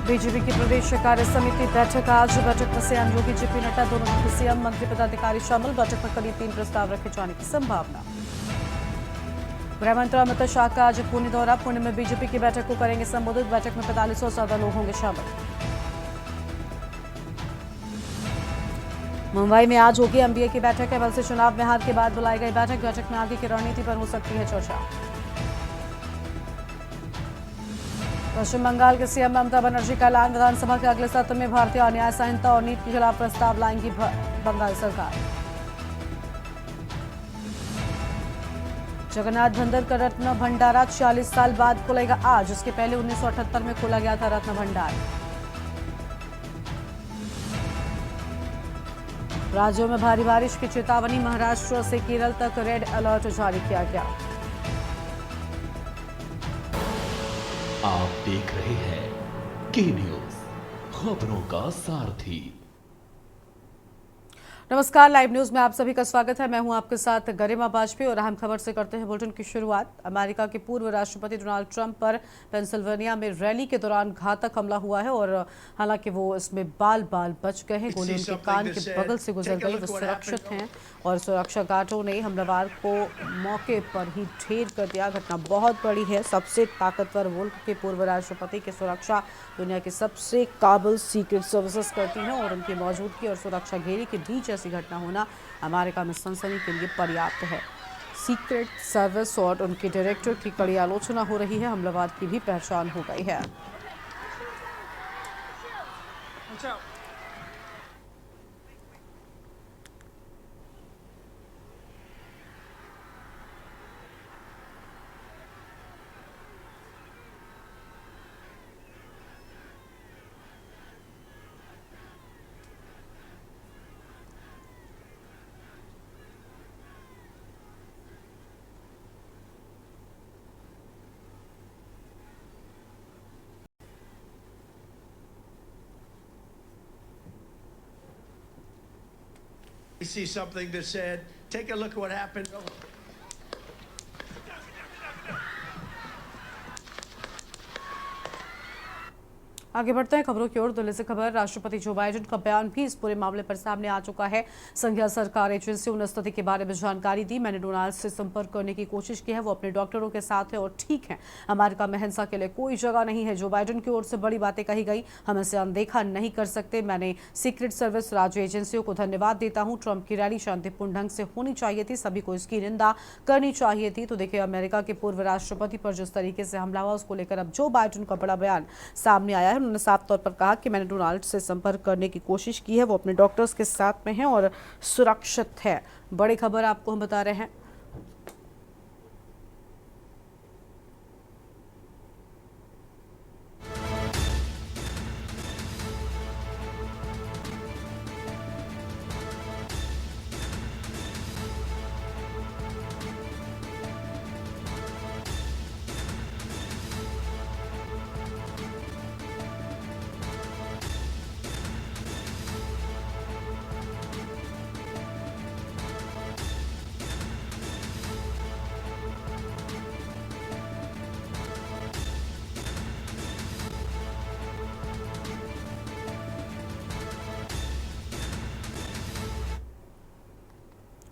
BJP की प्रदेश कार्य समिति बैठक आज। बैठक में सीएम योगी, जेपी नड्डा दोनों के सीएम मंत्री पदाधिकारी शामिल। बैठक में करीब 3 प्रस्ताव रखे जाने की संभावना। गृह मंत्री अमित शाह का आज पुणे दौरा। पुणे में बीजेपी की बैठक को करेंगे संबोधित। बैठक में 4500 से ज्यादा लोग होंगे शामिल। मुंबई में आज होगी एमबीए की बैठक। एमएल से चुनाव में हार के बाद बुलाई गई बैठक। बैठक में आगे की रणनीति पर हो सकती है चर्चा। पश्चिम बंगाल के सीएम ममता बनर्जी का ऐलान। विधानसभा के अगले सत्र में भारतीय न्याय संहिता और नीट के खिलाफ प्रस्ताव लाएंगी बंगाल सरकार। जगन्नाथ भंडार का रत्न भंडारा 40 साल बाद खुलेगा आज। इसके पहले 1978 में खोला गया था रत्न भंडार। राज्यों में भारी बारिश की चेतावनी। महाराष्ट्र से केरल तक रेड अलर्ट जारी किया गया। आप देख रहे हैं के न्यूज, खबरों का सारथी। नमस्कार, लाइव न्यूज में आप सभी का स्वागत है। मैं हूं आपके साथ गरिमा वाजपेयी और अहम खबर से करते हैं बुलेटिन की शुरुआत। अमेरिका के पूर्व राष्ट्रपति डोनाल्ड ट्रंप पर पेंसिल्वेनिया में रैली के दौरान घातक हमला हुआ है और हालांकि वो इसमें बाल बाल बच गए हैं। गोली उनके कान के बगल से गुजर गई। वो सुरक्षित हैं और सुरक्षा गार्डों ने हमलावर को मौके पर ही ढेर कर दिया। घटना बहुत बड़ी है। सबसे ताकतवर मुल्क के पूर्व राष्ट्रपति की सुरक्षा दुनिया की सबसे काबिल सीक्रेट सर्विसेज करती हैं और उनकी मौजूदगी और सुरक्षा घेरे के बीच ऐसी घटना होना अमेरिका में सनसनी के लिए पर्याप्त है। सीक्रेट सर्विस और उनके डायरेक्टर की कड़ी आलोचना हो रही है। हमलावर की भी पहचान हो गई है। I see something that said, take a look at what happened. आगे बढ़ते हैं खबरों की ओर। दिल्ली से खबर। राष्ट्रपति जो बाइडेन का बयान भी इस पूरे मामले पर सामने आ चुका है। संघीय सरकार एजेंसियों ने स्थिति के बारे में जानकारी दी। मैंने डोनाल्ड से संपर्क करने की कोशिश की है। वो अपने डॉक्टरों के साथ है और ठीक है। अमेरिका में हिंसा के लिए कोई जगह नहीं है। जो बाइडेन की ओर से बड़ी बातें कही गई, हम इसे अनदेखा नहीं कर सकते। मैंने सीक्रेट सर्विस राज्य एजेंसियों को धन्यवाद देता हूँ। ट्रंप की रैली शांतिपूर्ण ढंग से होनी चाहिए थी। सभी को इसकी निंदा करनी चाहिए थी। तो देखिए, अमेरिका के पूर्व राष्ट्रपति पर जिस तरीके से हमला हुआ, उसको लेकर अब जो बाइडेन का बड़ा बयान सामने आया है। उन्होंने साफ तौर पर कहा कि मैंने डोनाल्ड से संपर्क करने की कोशिश की है। वो अपने डॉक्टर्स के साथ में हैं और सुरक्षित है। बड़ी खबर आपको हम बता रहे हैं।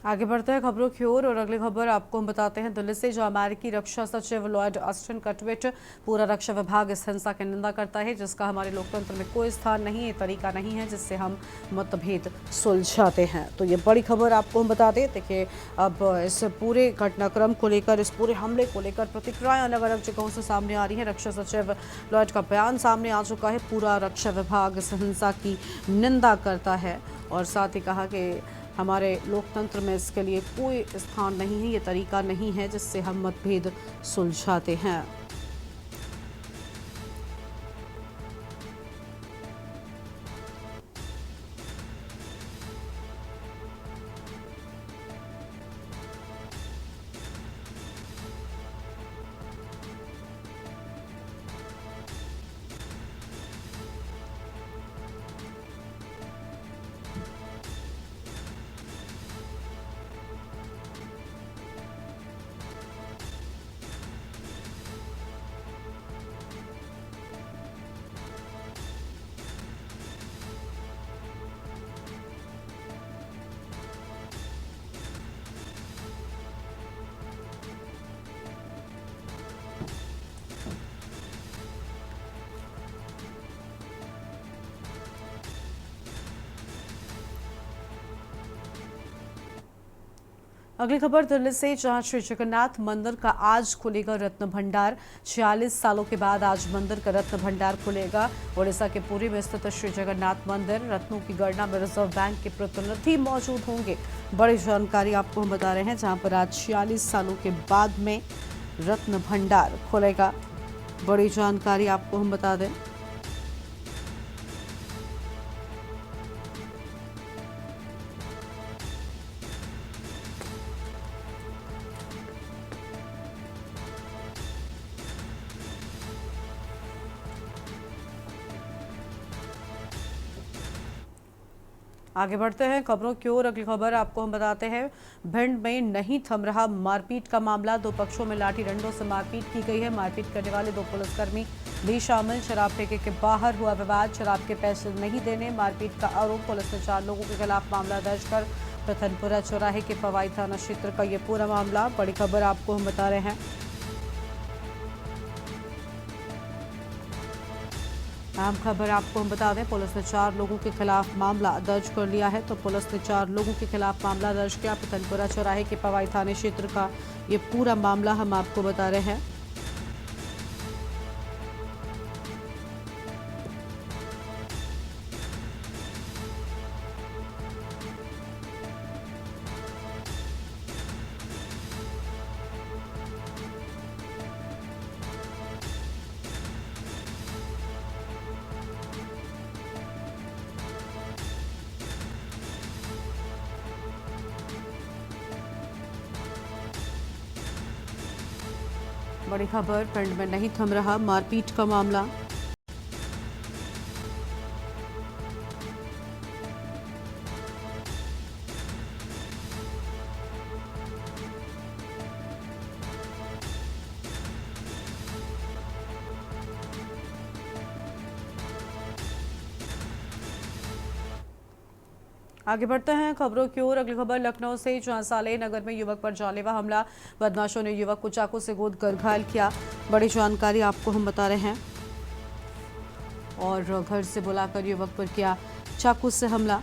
आगे बढ़ते हैं खबरों की ओर और अगली खबर आपको हम बताते हैं दिल्ली से। जो अमेरिकी रक्षा सचिव लॉयड ऑस्टिन का ट्वीट। पूरा रक्षा विभाग इस हिंसा की निंदा करता है जिसका हमारे लोकतंत्र में कोई स्थान नहीं है। तरीका नहीं है जिससे हम मतभेद सुलझाते हैं। तो ये बड़ी खबर आपको हम बता दें। देखिए, अब इस पूरे घटनाक्रम को लेकर, इस पूरे हमले को लेकर प्रतिक्रियाएं अलग अलग जगहों से सामने आ रही है। रक्षा सचिव लॉयड का बयान सामने आ चुका है। पूरा रक्षा विभाग इस हिंसा की निंदा करता है और साथ ही कहा कि हमारे लोकतंत्र में इसके लिए कोई स्थान नहीं है। ये तरीका नहीं है जिससे हम मतभेद सुलझाते हैं। अगली खबर दिल्ली से, जहां श्री जगन्नाथ मंदिर का आज खुलेगा रत्न भंडार। 46 सालों के बाद आज मंदिर का रत्न भंडार खुलेगा। ओडिशा के पुरी में स्थित श्री जगन्नाथ मंदिर रत्नों की गणना में रिजर्व बैंक के प्रतिनिधि मौजूद होंगे। बड़ी जानकारी आपको हम बता रहे हैं, जहां पर आज 46 सालों के बाद में रत्न भंडार खुलेगा। बड़ी जानकारी आपको हम बता दें। आगे बढ़ते हैं खबरों की ओर। अगली खबर आपको हम बताते हैं, भिंड में नहीं थम रहा मारपीट का मामला। दो पक्षों में लाठी डंडों से मारपीट की गई है। मारपीट करने वाले दो पुलिसकर्मी भी शामिल। शराब ठेके के बाहर हुआ विवाद, शराब के पैसे नहीं देने, मारपीट का आरोप। पुलिस ने 4 लोगों के खिलाफ मामला दर्ज कर प्रथनपुरा चौराहे के पवाई थाना क्षेत्र का ये पूरा मामला। बड़ी खबर आपको हम बता रहे हैं। अहम खबर आपको हम बता दें, पुलिस ने 4 लोगों के खिलाफ मामला दर्ज कर लिया है। तो पुलिस ने 4 लोगों के खिलाफ मामला दर्ज किया। प्रथनपुरा चौराहे के पवाई थाने क्षेत्र का ये पूरा मामला हम आपको बता रहे हैं। बड़ी खबर, भिंड में नहीं थम रहा मारपीट का मामला। आगे बढ़ते हैं खबरों की ओर। अगली खबर लखनऊ से, जहां सालेह नगर में युवक पर जानलेवा हमला। बदमाशों ने युवक को चाकू से गोद कर घायल किया। बड़ी जानकारी आपको हम बता रहे हैं। और घर से बुलाकर युवक पर किया चाकू से हमला।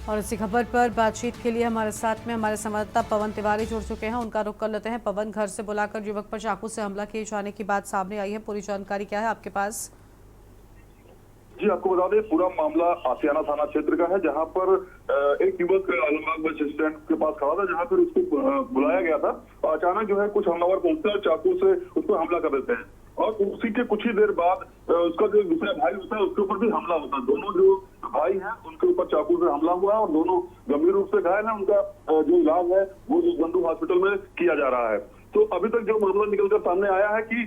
और इसी खबर पर बातचीत के लिए हमारे साथ में हमारे संवाददाता पवन तिवारी जुड़ चुके हैं। उनका रुख कर लेते हैं। पवन, घर से बुलाकर युवक पर चाकू से हमला किए जाने की बात सामने आई है, पूरी जानकारी क्या है आपके पास? जी, आपको बता दें, पूरा मामला आसियाना थाना क्षेत्र का है, जहां पर एक युवक आलमबाग बस स्टैंड के पास खड़ा था, जहां पर उसको बुलाया गया था। और अचानक जो है कुछ हमलावर पहुंचते हैं और चाकू से उस पर हमला कर देते हैं। और उसी के कुछ ही देर बाद उसका जो दूसरा भाई होता है उसके ऊपर भी हमला होता है। दोनों जो भाई हैं उनके ऊपर चाकू से हमला हुआ है और दोनों गंभीर रूप से घायल है। उनका जो इलाज है वो गंडू हॉस्पिटल में किया जा रहा है। तो अभी तक जो मामला निकलकर सामने आया है कि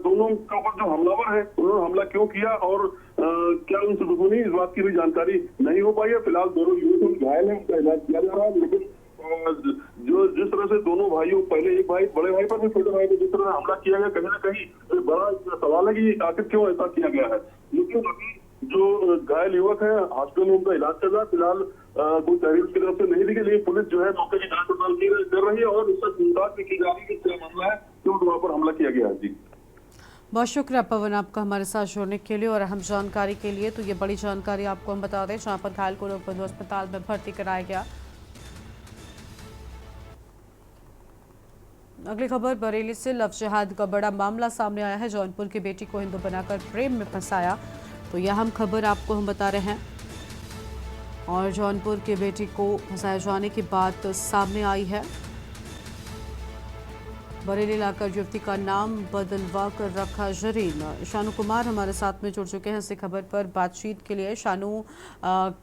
दोनों के ऊपर जो हमलावर है उन्होंने हमला क्यों किया और क्या उनसे दुश्मनी, इस बात की भी जानकारी नहीं हो पाई है। फिलहाल दोनों युवक घायल है, उनका इलाज किया जा रहा है। लेकिन जो जिस तरह से दोनों भाइयों, पहले एक भाई बड़े भाई पर भी छोटे भाई पर जिस तरह हमला किया गया, कहीं ना कहीं बड़ा सवाल है कि आखिर क्यों ऐसा किया गया है। लेकिन अभी जो घायल युवक है हॉस्पिटल में उनका इलाज चल रहा है। फिलहाल कोई तहरीर की तरफ से नहीं दिखी, लेकिन पुलिस जो है मौके की जांच पड़ताल कर रही है और उसका पूछताछ भी की जा रही है कि क्या मामला है, क्यों वहां पर हमला किया गया है। जी, बहुत शुक्रिया पवन आपका हमारे साथ जुड़ने के लिए और अहम जानकारी के लिए। तो ये बड़ी जानकारी आपको हम बता दें, जहां पर घायल को लोकबंधु अस्पताल में भर्ती कराया गया। अगली खबर बरेली से, लव जिहाद का बड़ा मामला सामने आया है। जौनपुर की बेटी को हिंदू बनाकर प्रेम में फंसाया। तो यह हम खबर आपको हम बता रहे हैं। और जौनपुर की बेटी को फंसाए जाने की बात सामने आई है। बरेली लाकर युवती का नाम बदलवा कर रखा जरीन। शानू कुमार हमारे साथ में जुड़ चुके हैं इसी खबर पर बातचीत के लिए। शानू,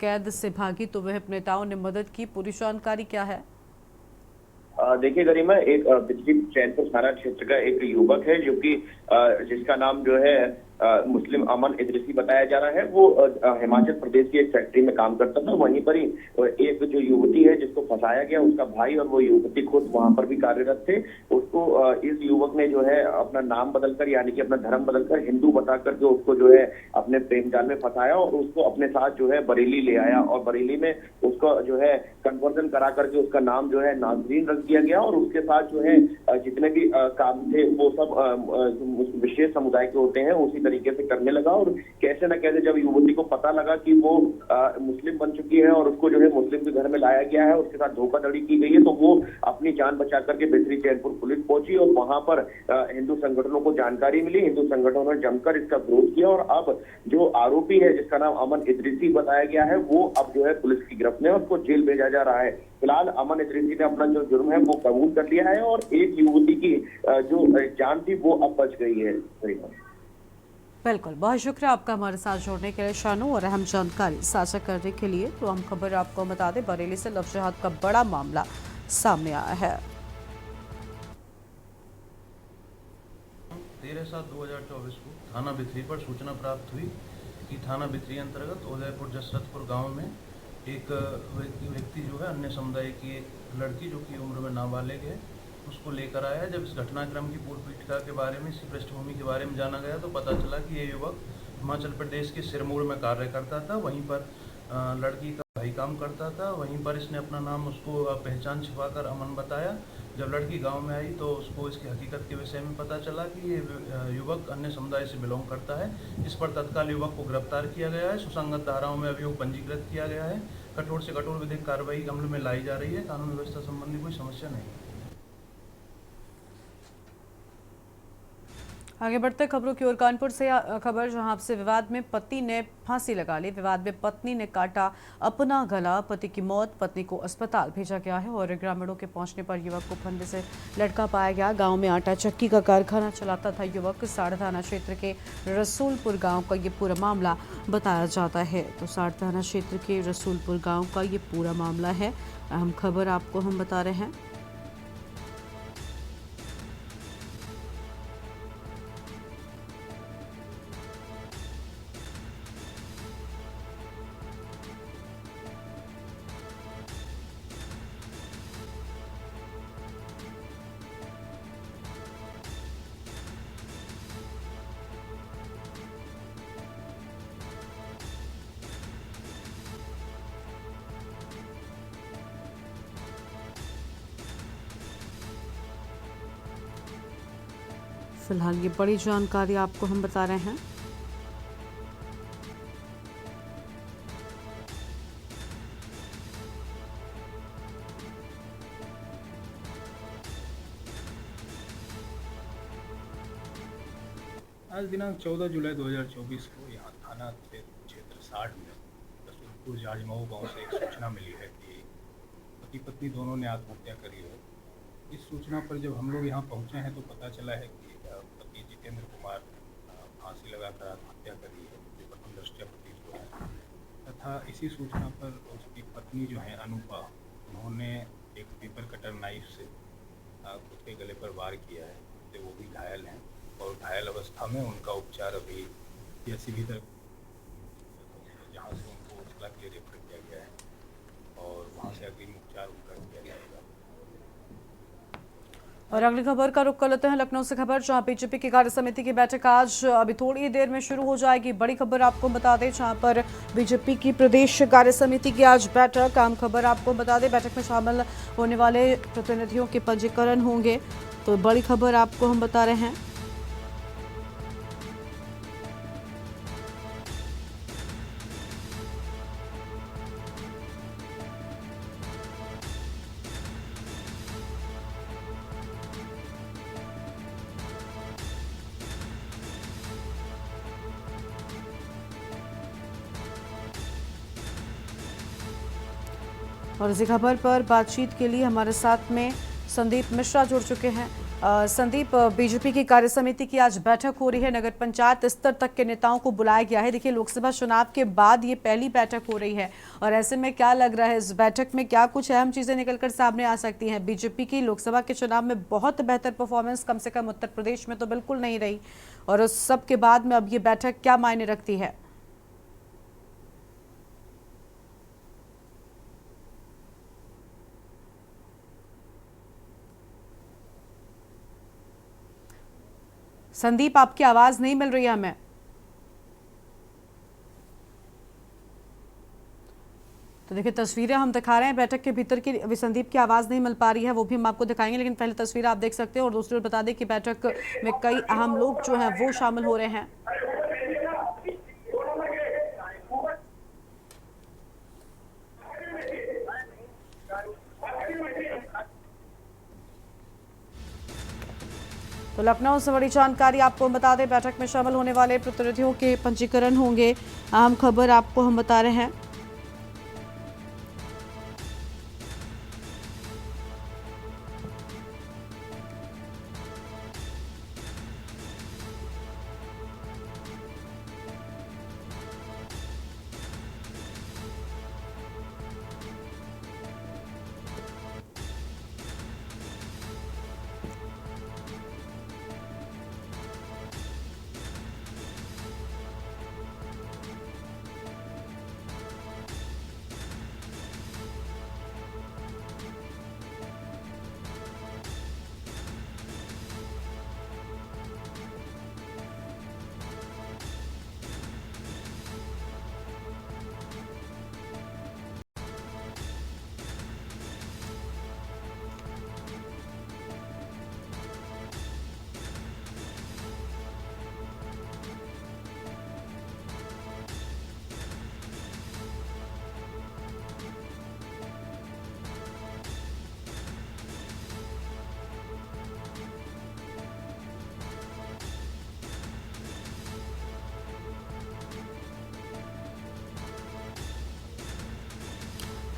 कैद से भागी तो वह नेताओं ने मदद की, पूरी जानकारी क्या है? देखिए गरिमा, एक बिजली चैनपुर थाना क्षेत्र का एक युवक है जो कि जिसका नाम जो है मुस्लिम अमन इदरीसी बताया जा रहा है। वो हिमाचल प्रदेश की एक फैक्ट्री में काम करता था। वहीं पर ही एक जो युवती है जिसको फंसाया गया, उसका भाई और वो युवती खुद वहां पर भी कार्यरत थे। उसको इस युवक ने जो है अपना नाम बदलकर, यानी कि अपना धर्म बदलकर हिंदू बताकर जो उसको जो है अपने प्रेम जाल में फंसाया और उसको अपने साथ जो है बरेली ले आया और बरेली में उसको जो है कन्वर्जन करा करके उसका नाम जो है नाजरीन रख दिया गया और उसके साथ जो है जितने भी काम थे वो सब विशेष समुदाय के होते हैं उसी तरीके से करने लगा। और कैसे न कैसे जब युवती को पता लगा कि वो मुस्लिम बन चुकी है और उसको जो है मुस्लिम के घर में लाया गया है, उसके साथ धोखाधड़ी की गई है, तो वो अपनी जान बचा करके बिजली चैनपुर पुलिस पहुंची और वहां पर हिंदू संगठनों को जानकारी मिली। हिंदू संगठनों ने जमकर इसका विरोध किया और अब जो आरोपी है जिसका नाम अमन इदरीसी बताया गया है, वो अब जो है पुलिस की गिरफ्त में उसको जेल भेजा जा रहा है। फिलहाल अमन इदरीसी ने अपना जो जुर्म है वो कबूल कर लिया है और एक युवती की जो जान थी वो अब बच गई है। बिल्कुल, बहुत शुक्रिया आपका हमारे साथ जोड़ने के लिए शानू, और अहम जानकारी साझा करने के लिए। तो हम खबर आपको बता दें, बरेली से लव जिहाद का बड़ा मामला सामने आया है। 13/7/2024 को थाना बिथरी पर सूचना प्राप्त हुई कि थाना बिथरी अंतर्गत उदयपुर जसरतपुर गांव में एक व्यक्ति जो है अन्य समुदाय की एक लड़की जो कि उम्र में नाबालिग है उसको लेकर आया। जब इस घटनाक्रम की पूर्व पीठिका के बारे में, इसी पृष्ठभूमि के बारे में जाना गया तो पता चला कि ये युवक हिमाचल प्रदेश के सिरमौर में कार्य करता था। वहीं पर लड़की का भाई काम करता था। वहीं पर इसने अपना नाम उसको पहचान छिपाकर अमन बताया। जब लड़की गांव में आई तो उसको इसकी हकीकत के विषय में पता चला कि ये युवक अन्य समुदाय से बिलोंग करता है। इस पर तत्काल युवक को गिरफ्तार किया गया है। सुसंगत धाराओं में अभियोग पंजीकृत किया गया है। कठोर से कठोर विधिक कार्रवाई अमल में लाई जा रही है। कानून व्यवस्था संबंधी कोई समस्या नहीं। आगे बढ़ते खबरों की ओर। कानपुर से खबर, जहां आपसे विवाद में पति ने फांसी लगा ली। विवाद में पत्नी ने काटा अपना गला। पति की मौत, पत्नी को अस्पताल भेजा गया है और ग्रामीणों के पहुंचने पर युवक को फंदे से लटका पाया गया। गांव में आटा चक्की का कारखाना चलाता था युवक। साड़ थाना क्षेत्र के रसूलपुर गांव का ये पूरा मामला बताया जाता है। तो साड़ थाना क्षेत्र के रसूलपुर गाँव का ये पूरा मामला है। अहम खबर आपको हम बता रहे हैं। फिलहाल ये बड़ी जानकारी आपको हम बता रहे हैं। आज दिनांक 14 जुलाई 2024 को यहाँ थाना क्षेत्र 60 में रसूलपुर जाजमऊ गांव से एक सूचना मिली है कि पति पत्नी दोनों ने आत्महत्या करी है। इस सूचना पर जब हम लोग यहाँ पहुँचे हैं तो पता चला है कि पति जितेंद्र कुमार फांसी लगाकर आत्महत्या करी है, जो प्रथम दृष्टया प्रतीत हुआ है। तथा इसी सूचना पर उसकी पत्नी जो है अनुपा, उन्होंने एक पेपर कटर नाइफ से खुद के गले पर वार किया है। तो वो भी घायल हैं और घायल अवस्था में उनका उपचार अभी पीएचसी भीतर, जहाँ से उनको उपचार के लिए रेफर किया गया है और वहाँ से अग्रिम उपचार उनका किया जाएगा। और अगली खबर का रुख कर लेते हैं लखनऊ से खबर, जहां बीजेपी की कार्य समिति की बैठक आज अभी थोड़ी देर में शुरू हो जाएगी। बड़ी खबर आपको बता दें, जहां पर बीजेपी की प्रदेश कार्य समिति की आज बैठक। आम खबर आपको बता दें, बैठक में शामिल होने वाले प्रतिनिधियों के पंजीकरण होंगे। तो बड़ी खबर आपको हम बता रहे हैं। और इसी खबर पर बातचीत के लिए हमारे साथ में संदीप मिश्रा जुड़ चुके हैं। संदीप, बीजेपी की कार्य समिति की आज बैठक हो रही है। नगर पंचायत स्तर तक के नेताओं को बुलाया गया है। देखिए, लोकसभा चुनाव के बाद ये पहली बैठक हो रही है और ऐसे में क्या लग रहा है, इस बैठक में क्या कुछ अहम चीजें निकलकर सामने आ सकती हैं? बीजेपी की लोकसभा के चुनाव में बहुत बेहतर परफॉर्मेंस कम से कम उत्तर प्रदेश में तो बिल्कुल नहीं रही, और उस सब के बाद में अब ये बैठक क्या मायने रखती है? संदीप, आपकी आवाज नहीं मिल रही है हमें। तो देखिए, तस्वीरें हम दिखा रहे हैं बैठक के भीतर की। अभी संदीप की आवाज नहीं मिल पा रही है, वो भी हम आपको दिखाएंगे, लेकिन पहले तस्वीर आप देख सकते हैं। और दूसरी ओर बता दें कि बैठक में कई अहम लोग जो हैं वो शामिल हो रहे हैं। तो लखनऊ से बड़ी जानकारी आपको हम बता दें, बैठक में शामिल होने वाले प्रतिनिधियों के पंजीकरण होंगे। अहम खबर आपको हम बता रहे हैं।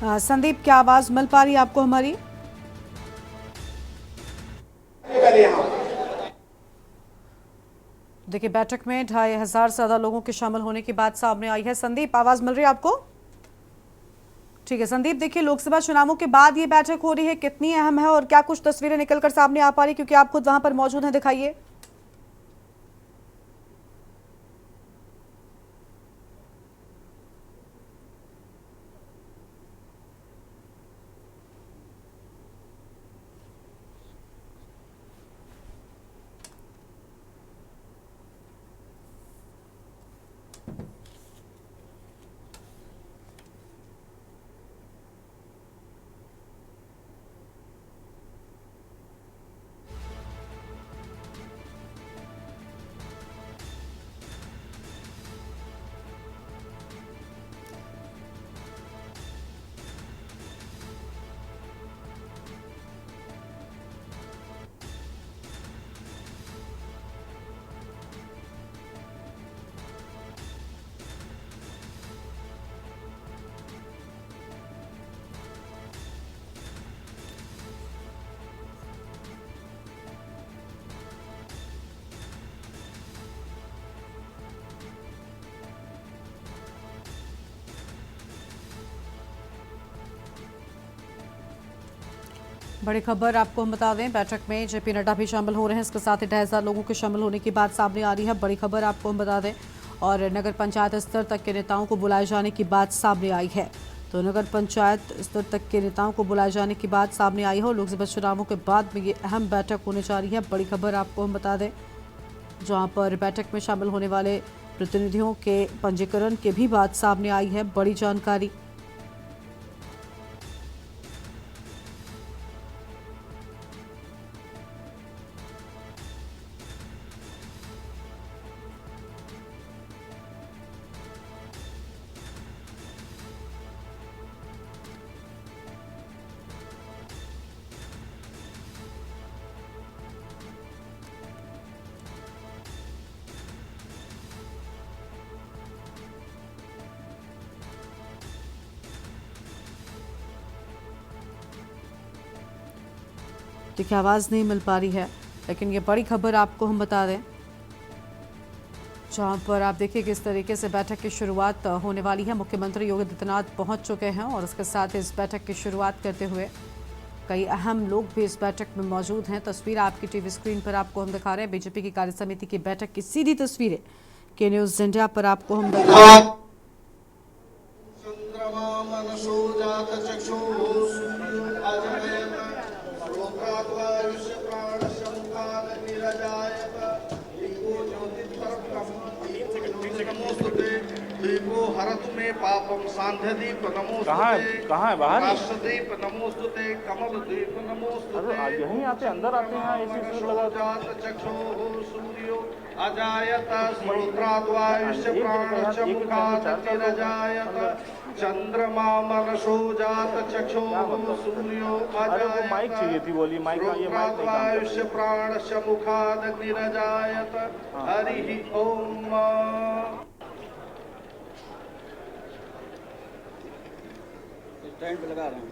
संदीप, क्या आवाज मिल पा रही है आपको हमारी? देखिए, बैठक में 2500 से ज्यादा लोगों के शामिल होने की बात सामने आई है। संदीप, आवाज मिल रही है आपको? ठीक है संदीप, देखिए, लोकसभा चुनावों के बाद ये बैठक हो रही है, कितनी अहम है और क्या कुछ तस्वीरें निकलकर सामने आ पा रही, क्योंकि आप खुद वहां पर मौजूद हैं, दिखाइए। बड़ी खबर आपको हम बता दें, बैठक में जेपी नड्डा भी शामिल हो रहे हैं। इसके साथ ही 2500 लोगों के शामिल होने की बात सामने आ रही है। बड़ी खबर आपको हम बता दें, और नगर पंचायत स्तर तक के नेताओं को बुलाए जाने की बात सामने आई है। तो नगर पंचायत स्तर तक के नेताओं को बुलाए जाने की बात सामने आई है और लोकसभा चुनावों के बाद में ये अहम बैठक होने जा रही है। बड़ी खबर आपको हम बता दें, जहाँ पर बैठक में शामिल होने वाले प्रतिनिधियों के पंजीकरण की भी बात सामने आई है। बड़ी जानकारी। देखिए, आवाज़ नहीं मिल पा रही है। लेकिन ये बड़ी खबर आपको हम बता दें, जहां पर आप देखिए किस तरीके से बैठक की शुरुआत होने वाली है। मुख्यमंत्री योगी आदित्यनाथ पहुंच चुके हैं और इसके साथ इस बैठक की शुरुआत करते हुए कई अहम लोग भी इस बैठक में मौजूद हैं। तस्वीर आपकी टीवी स्क्रीन पर आपको हम दिखा रहे हैं। बीजेपी की कार्य समिति की बैठक की सीधी तस्वीरें के न्यूज इंडिया पर आपको हम दिखा रहे हैं। हरत में पापम सांध्यदीप नमोस्तुते कहाँ है बाहर राष्ट्रदीप नमोस्तुते कमलदीप नमोस्तुते यहीं आते अंदर आते हैं ऐसी लगा जात चक्षुः सूर्यो अजायत स्रोत्राद्वायुष्य प्राणश्च मुखादतिरजायत चंद्रमा मनसो जात चक्षुः सूर्यो अजायत माइक चाहिए थी बोली माइक ये माइक नहीं स्रोत्राद्वायुष्य प्राणश्च मुखादतिरजायत हरि ओम। स्टैंड पे लगा रहे हैं।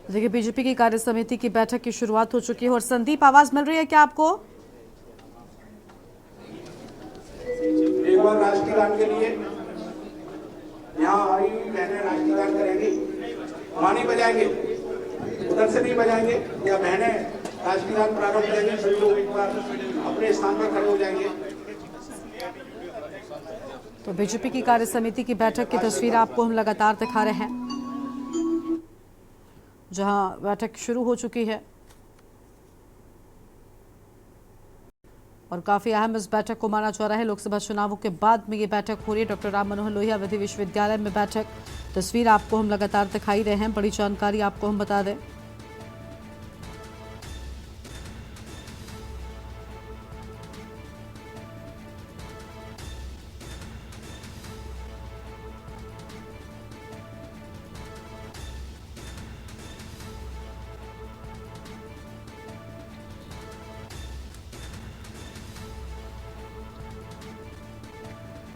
देखिए बीजेपी की कार्य समिति की बैठक की शुरुआत हो चुकी है। और संदीप, आवाज मिल रही है क्या आपको? एक बार राष्ट्रीय गान के लिए यहाँ हमारी बहनें राष्ट्रीय गान करेंगी, वहाँ नहीं बजाएंगे, उधर से नहीं बजाएंगे, या बहनें राष्ट्रीय गान प्रारंभ करेंगे, सभी लोग एक बार अपने स्थान पर खड़े हो जाएंगे। तो बीजेपी की कार्य समिति की बैठक की तस्वीर आपको हम लगातार दिखा रहे हैं, जहां बैठक शुरू हो चुकी है और काफी अहम इस बैठक को माना जा रहा है। लोकसभा चुनावों के बाद में ये बैठक हो रही है। डॉक्टर राम मनोहर लोहिया विधि विश्वविद्यालय में बैठक, तस्वीर आपको हम लगातार दिखाई रहे हैं। बड़ी जानकारी आपको हम बता दें,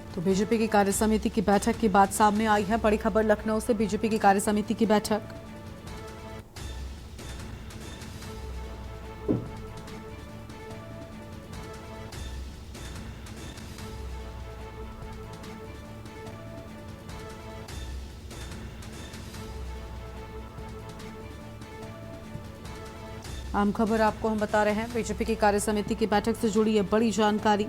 तो बीजेपी की कार्य समिति की बैठक की बात सामने आई है। बड़ी खबर लखनऊ से, बीजेपी की कार्य समिति की बैठक। आम खबर आपको हम बता रहे हैं, बीजेपी की कार्य समिति की बैठक से जुड़ी है बड़ी जानकारी।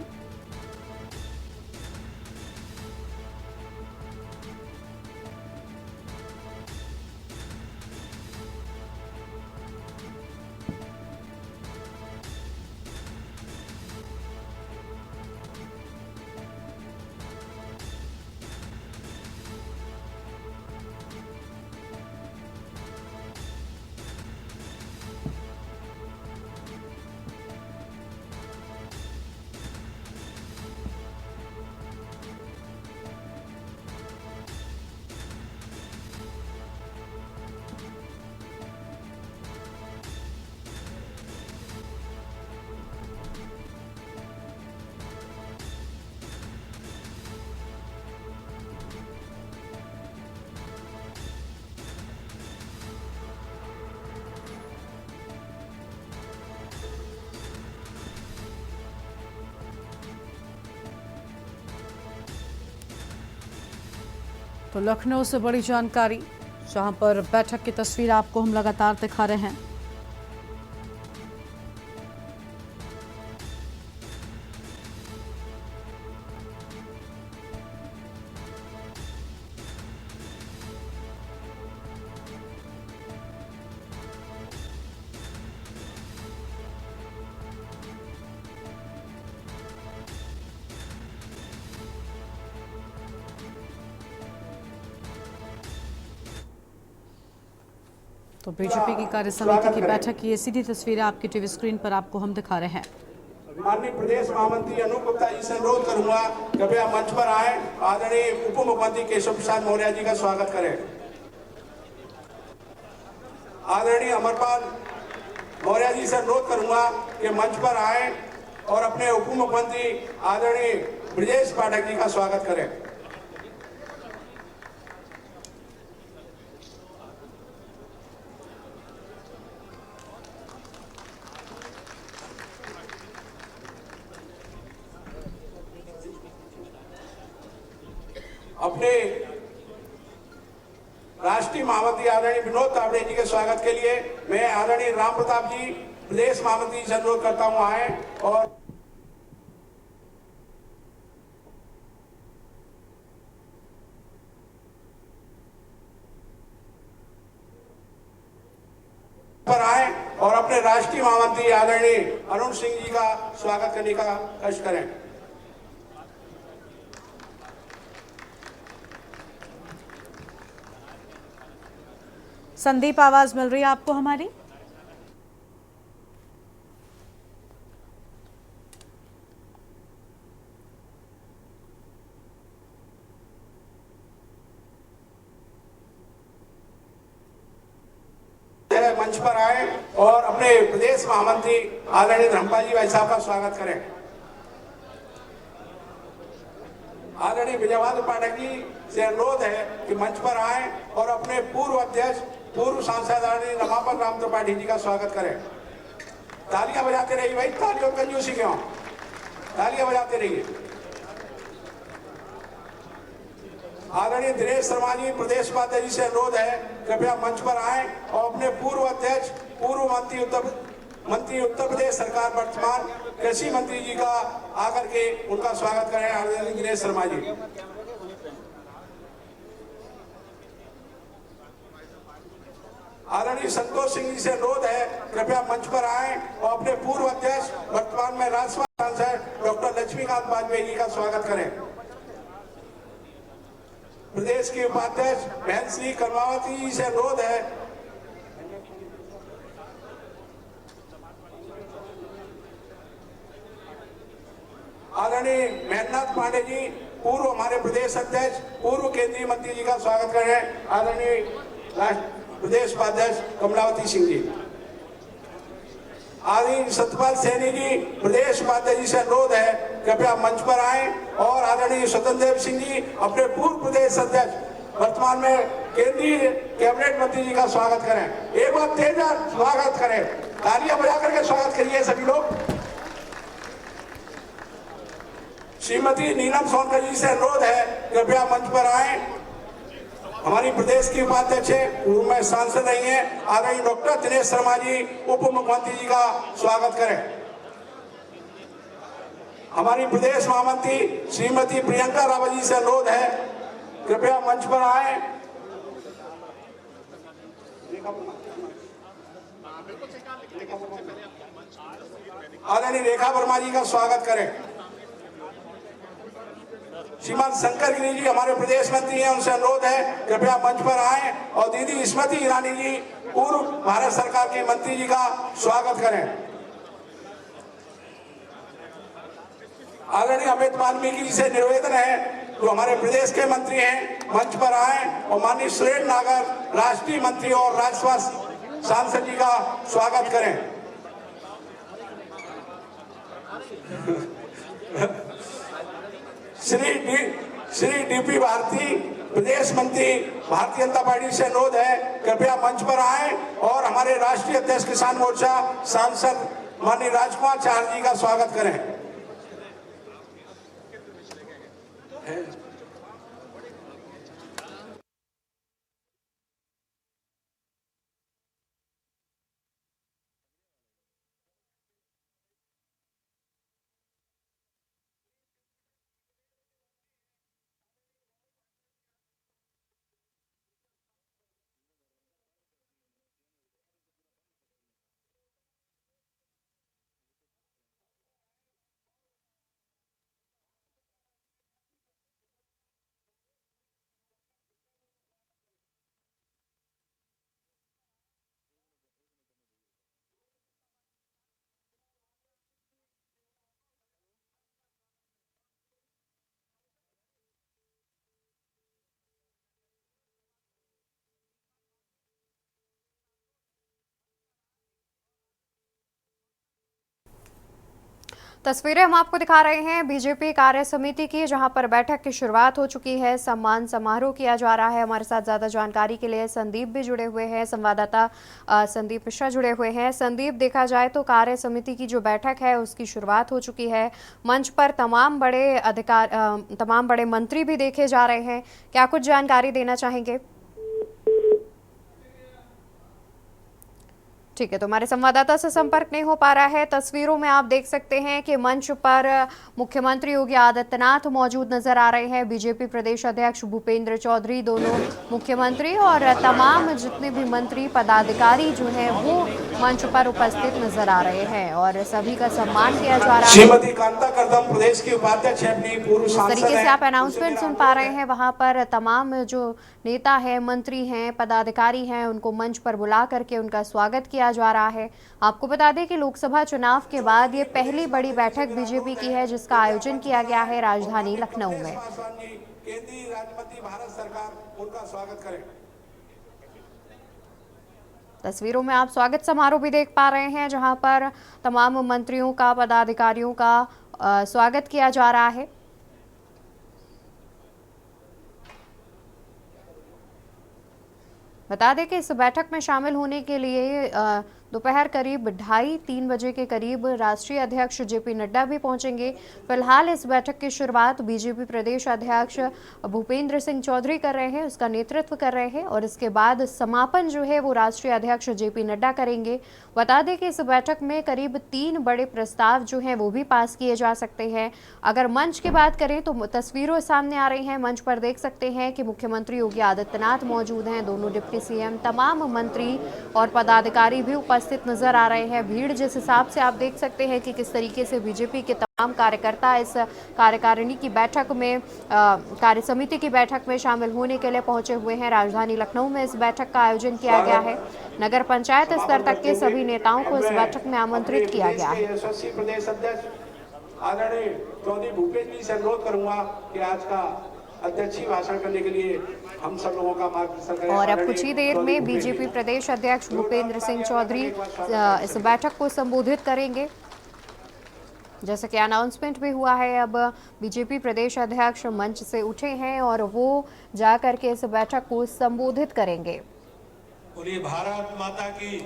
तो लखनऊ से बड़ी जानकारी, जहां पर बैठक की तस्वीर आपको हम लगातार दिखा रहे हैं। तो बीजेपी की कार्य समिति की बैठक की ये सीधी तस्वीरें आपकी टीवी स्क्रीन पर आपको हम दिखा रहे हैं। माननीय प्रदेश महामंत्री अनूप गुप्ता जी से अनुरोध करूंगा, कृपया मंच पर आए, आदरणीय उप मुख्यमंत्री केशव प्रसाद मौर्य जी का स्वागत करें। आदरणीय अमरपाल मौर्य जी से अनुरोध करूंगा कि मंच पर आए और अपने उप मुख्यमंत्री आदरणीय ब्रजेश पाठक जी का स्वागत करें। अपने राष्ट्रीय महामंत्री आदरणीय विनोद तावड़े जी के स्वागत के लिए मैं आदरणीय राम प्रताप जी प्रदेश महामंत्री से अनुरोध करता हूं आए और पर आए और अपने राष्ट्रीय महामंत्री आदरणीय अरुण सिंह जी का स्वागत करने का कष्ट करें। संदीप, आवाज मिल रही है आपको हमारी? मंच पर आए और अपने प्रदेश महामंत्री आदरणीय धर्मपाल जी भाई साहब का स्वागत करें। आदरणीय विजय बहादुर पाठक जी से अनुरोध है कि मंच पर आए और अपने पूर्व अध्यक्ष पूर्व सांसद आदरणीय रमापत राम त्रिपाठी जी का स्वागत करें। तालियां बजाते रहिए भाई, तालियों में कंजूसी क्यों, तालियां बजाते रहिए। आदरणीय दिनेश शर्मा जी प्रदेश उपाध्यक्ष जी से अनुरोध है कृपया मंच पर आए और अपने पूर्व अध्यक्ष पूर्व मंत्री उत्तर प्रदेश सरकार वर्तमान कृषि मंत्री जी का आकर के उनका स्वागत करें। आदरणीय दिनेश शर्मा जी। आदरणीय संतोष सिंह जी से अनुरोध है कृपया मंच पर आए और अपने पूर्व अध्यक्ष वर्तमान में राज्यसभा सांसद डॉक्टर लक्ष्मीकांत वाजपेयी जी का स्वागत करें। प्रदेश के उपाध्यक्ष बहन श्री कर्मावती जी से अनुरोध है आदरणीय महेंद्रनाथ पांडे जी पूर्व हमारे प्रदेश अध्यक्ष पूर्व केंद्रीय मंत्री जी का स्वागत करें। आदरणीय प्रदेश उपाध्यक्ष कमलावती सिंह जी। आदरणीय सत्यपाल सैनी जी प्रदेश उपाध्यक्ष जी से अनुरोध है कृपया मंच पर आए और आदरणीय स्वतंत्र देव सिंह जी अपने पूर्व प्रदेश अध्यक्ष वर्तमान में केंद्रीय कैबिनेट मंत्री जी का स्वागत करें। एक बार तेज स्वागत करें, तालियां बजा करके स्वागत करिए सभी लोग। श्रीमती नीलम सोनकर जी से अनुरोध है कृपया मंच पर आए। हमारी प्रदेश की उपाध्यक्ष है, पूर्व में सांसद रही हैं, आदरणीय डॉक्टर दिनेश शर्मा जी उप मुख्यमंत्री जी का स्वागत करें। हमारी प्रदेश महामंत्री श्रीमती प्रियंका रावत जी से अनुरोध है कृपया मंच पर आए। आदरणीय रेखा वर्मा जी का स्वागत करें। श्रीमान शंकर गिरी जी हमारे प्रदेश मंत्री हैं, उनसे अनुरोध है कृपया मंच पर आए और दीदी स्मृति ईरानी जी पूर्व भारत सरकार के मंत्री जी का स्वागत करें। आदरणीय अमित वाल्मीकि जी से निवेदन है जो हमारे प्रदेश के मंत्री हैं मंच पर आए और माननीय सुरेश नागर राष्ट्रीय मंत्री और राज्यसभा सांसद जी का स्वागत करें। श्री डीपी भारती प्रदेश मंत्री भारतीय जनता पार्टी से अनुरोध है कृपया मंच पर आए और हमारे राष्ट्रीय अध्यक्ष किसान मोर्चा सांसद माननीय राजकुमार चार जी का स्वागत करें। तस्वीरें हम आपको दिखा रहे हैं बीजेपी कार्य समिति की, जहां पर बैठक की शुरुआत हो चुकी है। सम्मान समारोह किया जा रहा है। हमारे साथ ज्यादा जानकारी के लिए संदीप भी जुड़े हुए हैं, संवाददाता संदीप मिश्रा जुड़े हुए हैं। संदीप, देखा जाए तो कार्य समिति की जो बैठक है उसकी शुरुआत हो चुकी है। मंच पर तमाम बड़े मंत्री भी देखे जा रहे हैं। क्या कुछ जानकारी देना चाहेंगे? ठीक है, तो हमारे संवाददाता से संपर्क नहीं हो पा रहा है। तस्वीरों में आप देख सकते हैं कि मंच पर मुख्यमंत्री योगी आदित्यनाथ मौजूद नजर आ रहे हैं। बीजेपी प्रदेश अध्यक्ष भूपेंद्र चौधरी, दोनों मुख्यमंत्री और तमाम जितने भी मंत्री पदाधिकारी जो हैं वो मंच पर उपस्थित नजर आ रहे हैं और सभी का सम्मान किया जा रहा है। श्रीमती कांता कर्दम प्रदेश की उपाध्यक्ष है, अपनी पूर्व सांसद तरीके से आप अनाउंसमेंट सुन पा रहे हैं। वहां पर तमाम जो नेता हैं, मंत्री हैं, पदाधिकारी हैं, उनको मंच पर बुला करके उनका स्वागत किया जा रहा है। आपको बता दें कि लोकसभा चुनाव के बाद ये पहली बड़ी बैठक बीजेपी की है जिसका आयोजन किया गया है राजधानी लखनऊ में। केंद्रीय राज्य मंत्री भारत सरकार उनका स्वागत करें। तस्वीरों में आप स्वागत समारोह भी देख पा रहे हैं जहां पर तमाम मंत्रियों का, पदाधिकारियों का स्वागत किया जा रहा है। बता दें कि इस बैठक में शामिल होने के लिए दोपहर करीब 2:30-3 बजे के करीब राष्ट्रीय अध्यक्ष जेपी नड्डा भी पहुंचेंगे। फिलहाल इस बैठक की शुरुआत बीजेपी प्रदेश अध्यक्ष भूपेंद्र सिंह चौधरी कर रहे हैं, उसका नेतृत्व कर रहे हैं और इसके बाद समापन जो है वो राष्ट्रीय अध्यक्ष जेपी नड्डा करेंगे। बता दें कि इस बैठक में करीब 3 बड़े प्रस्ताव जो हैं वो भी पास किए जा सकते हैं। अगर मंच की बात करें तो तस्वीरों सामने आ रही हैं। मंच पर देख सकते हैं कि मुख्यमंत्री योगी आदित्यनाथ मौजूद हैं, दोनों डिप्टी सीएम, तमाम मंत्री और पदाधिकारी भी उपस्थित नजर आ रहे हैं। भीड़ जिस हिसाब से आप देख सकते हैं कि किस तरीके से बीजेपी के तमाम कार्यकर्ता इस कार्यकारिणी की बैठक में, कार्य समिति की बैठक में शामिल होने के लिए पहुंचे हुए हैं। राजधानी लखनऊ में इस बैठक का आयोजन किया गया है। नगर पंचायत स्तर तक के सभी नेताओं को इस बैठक में आमंत्रित किया गया है। प्रदेश अध्यक्ष आदरणीय चौधरी भूपेश जी से अनुरोध करूंगा कि आज का अध्यक्षीय भाषण करने के लिए हम सब लोगों का मार्गदर्शन करें। और अब कुछ ही देर में बीजेपी प्रदेश अध्यक्ष भूपेंद्र सिंह चौधरी इस बैठक को संबोधित करेंगे। जैसे कि अनाउंसमेंट भी हुआ है, अब बीजेपी प्रदेश अध्यक्ष मंच से उठे हैं और वो जाकर के इस बैठक को संबोधित करेंगे। बोलिए भारत माता की,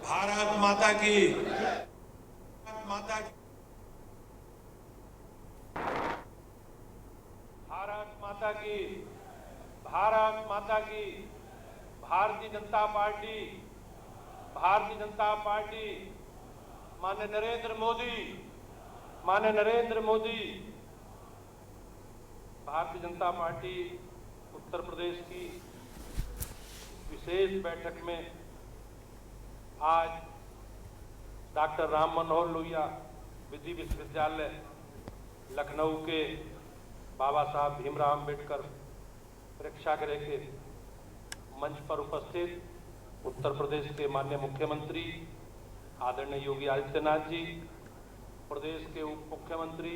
भारत माता की, भारत माता की, भारत माता की, भारत माता की। भारतीय जनता पार्टी, भारतीय जनता पार्टी, माननीय नरेंद्र मोदी, माननीय नरेंद्र मोदी। भारतीय जनता पार्टी उत्तर प्रदेश की विशेष बैठक में आज डॉक्टर राम मनोहर लोहिया विधि विश्वविद्यालय लखनऊ के बाबा साहब भीमराव अंबेडकर प्रेक्षागृह के मंच पर उपस्थित उत्तर प्रदेश के माननीय मुख्यमंत्री आदरणीय योगी आदित्यनाथ जी, प्रदेश के उप मुख्यमंत्री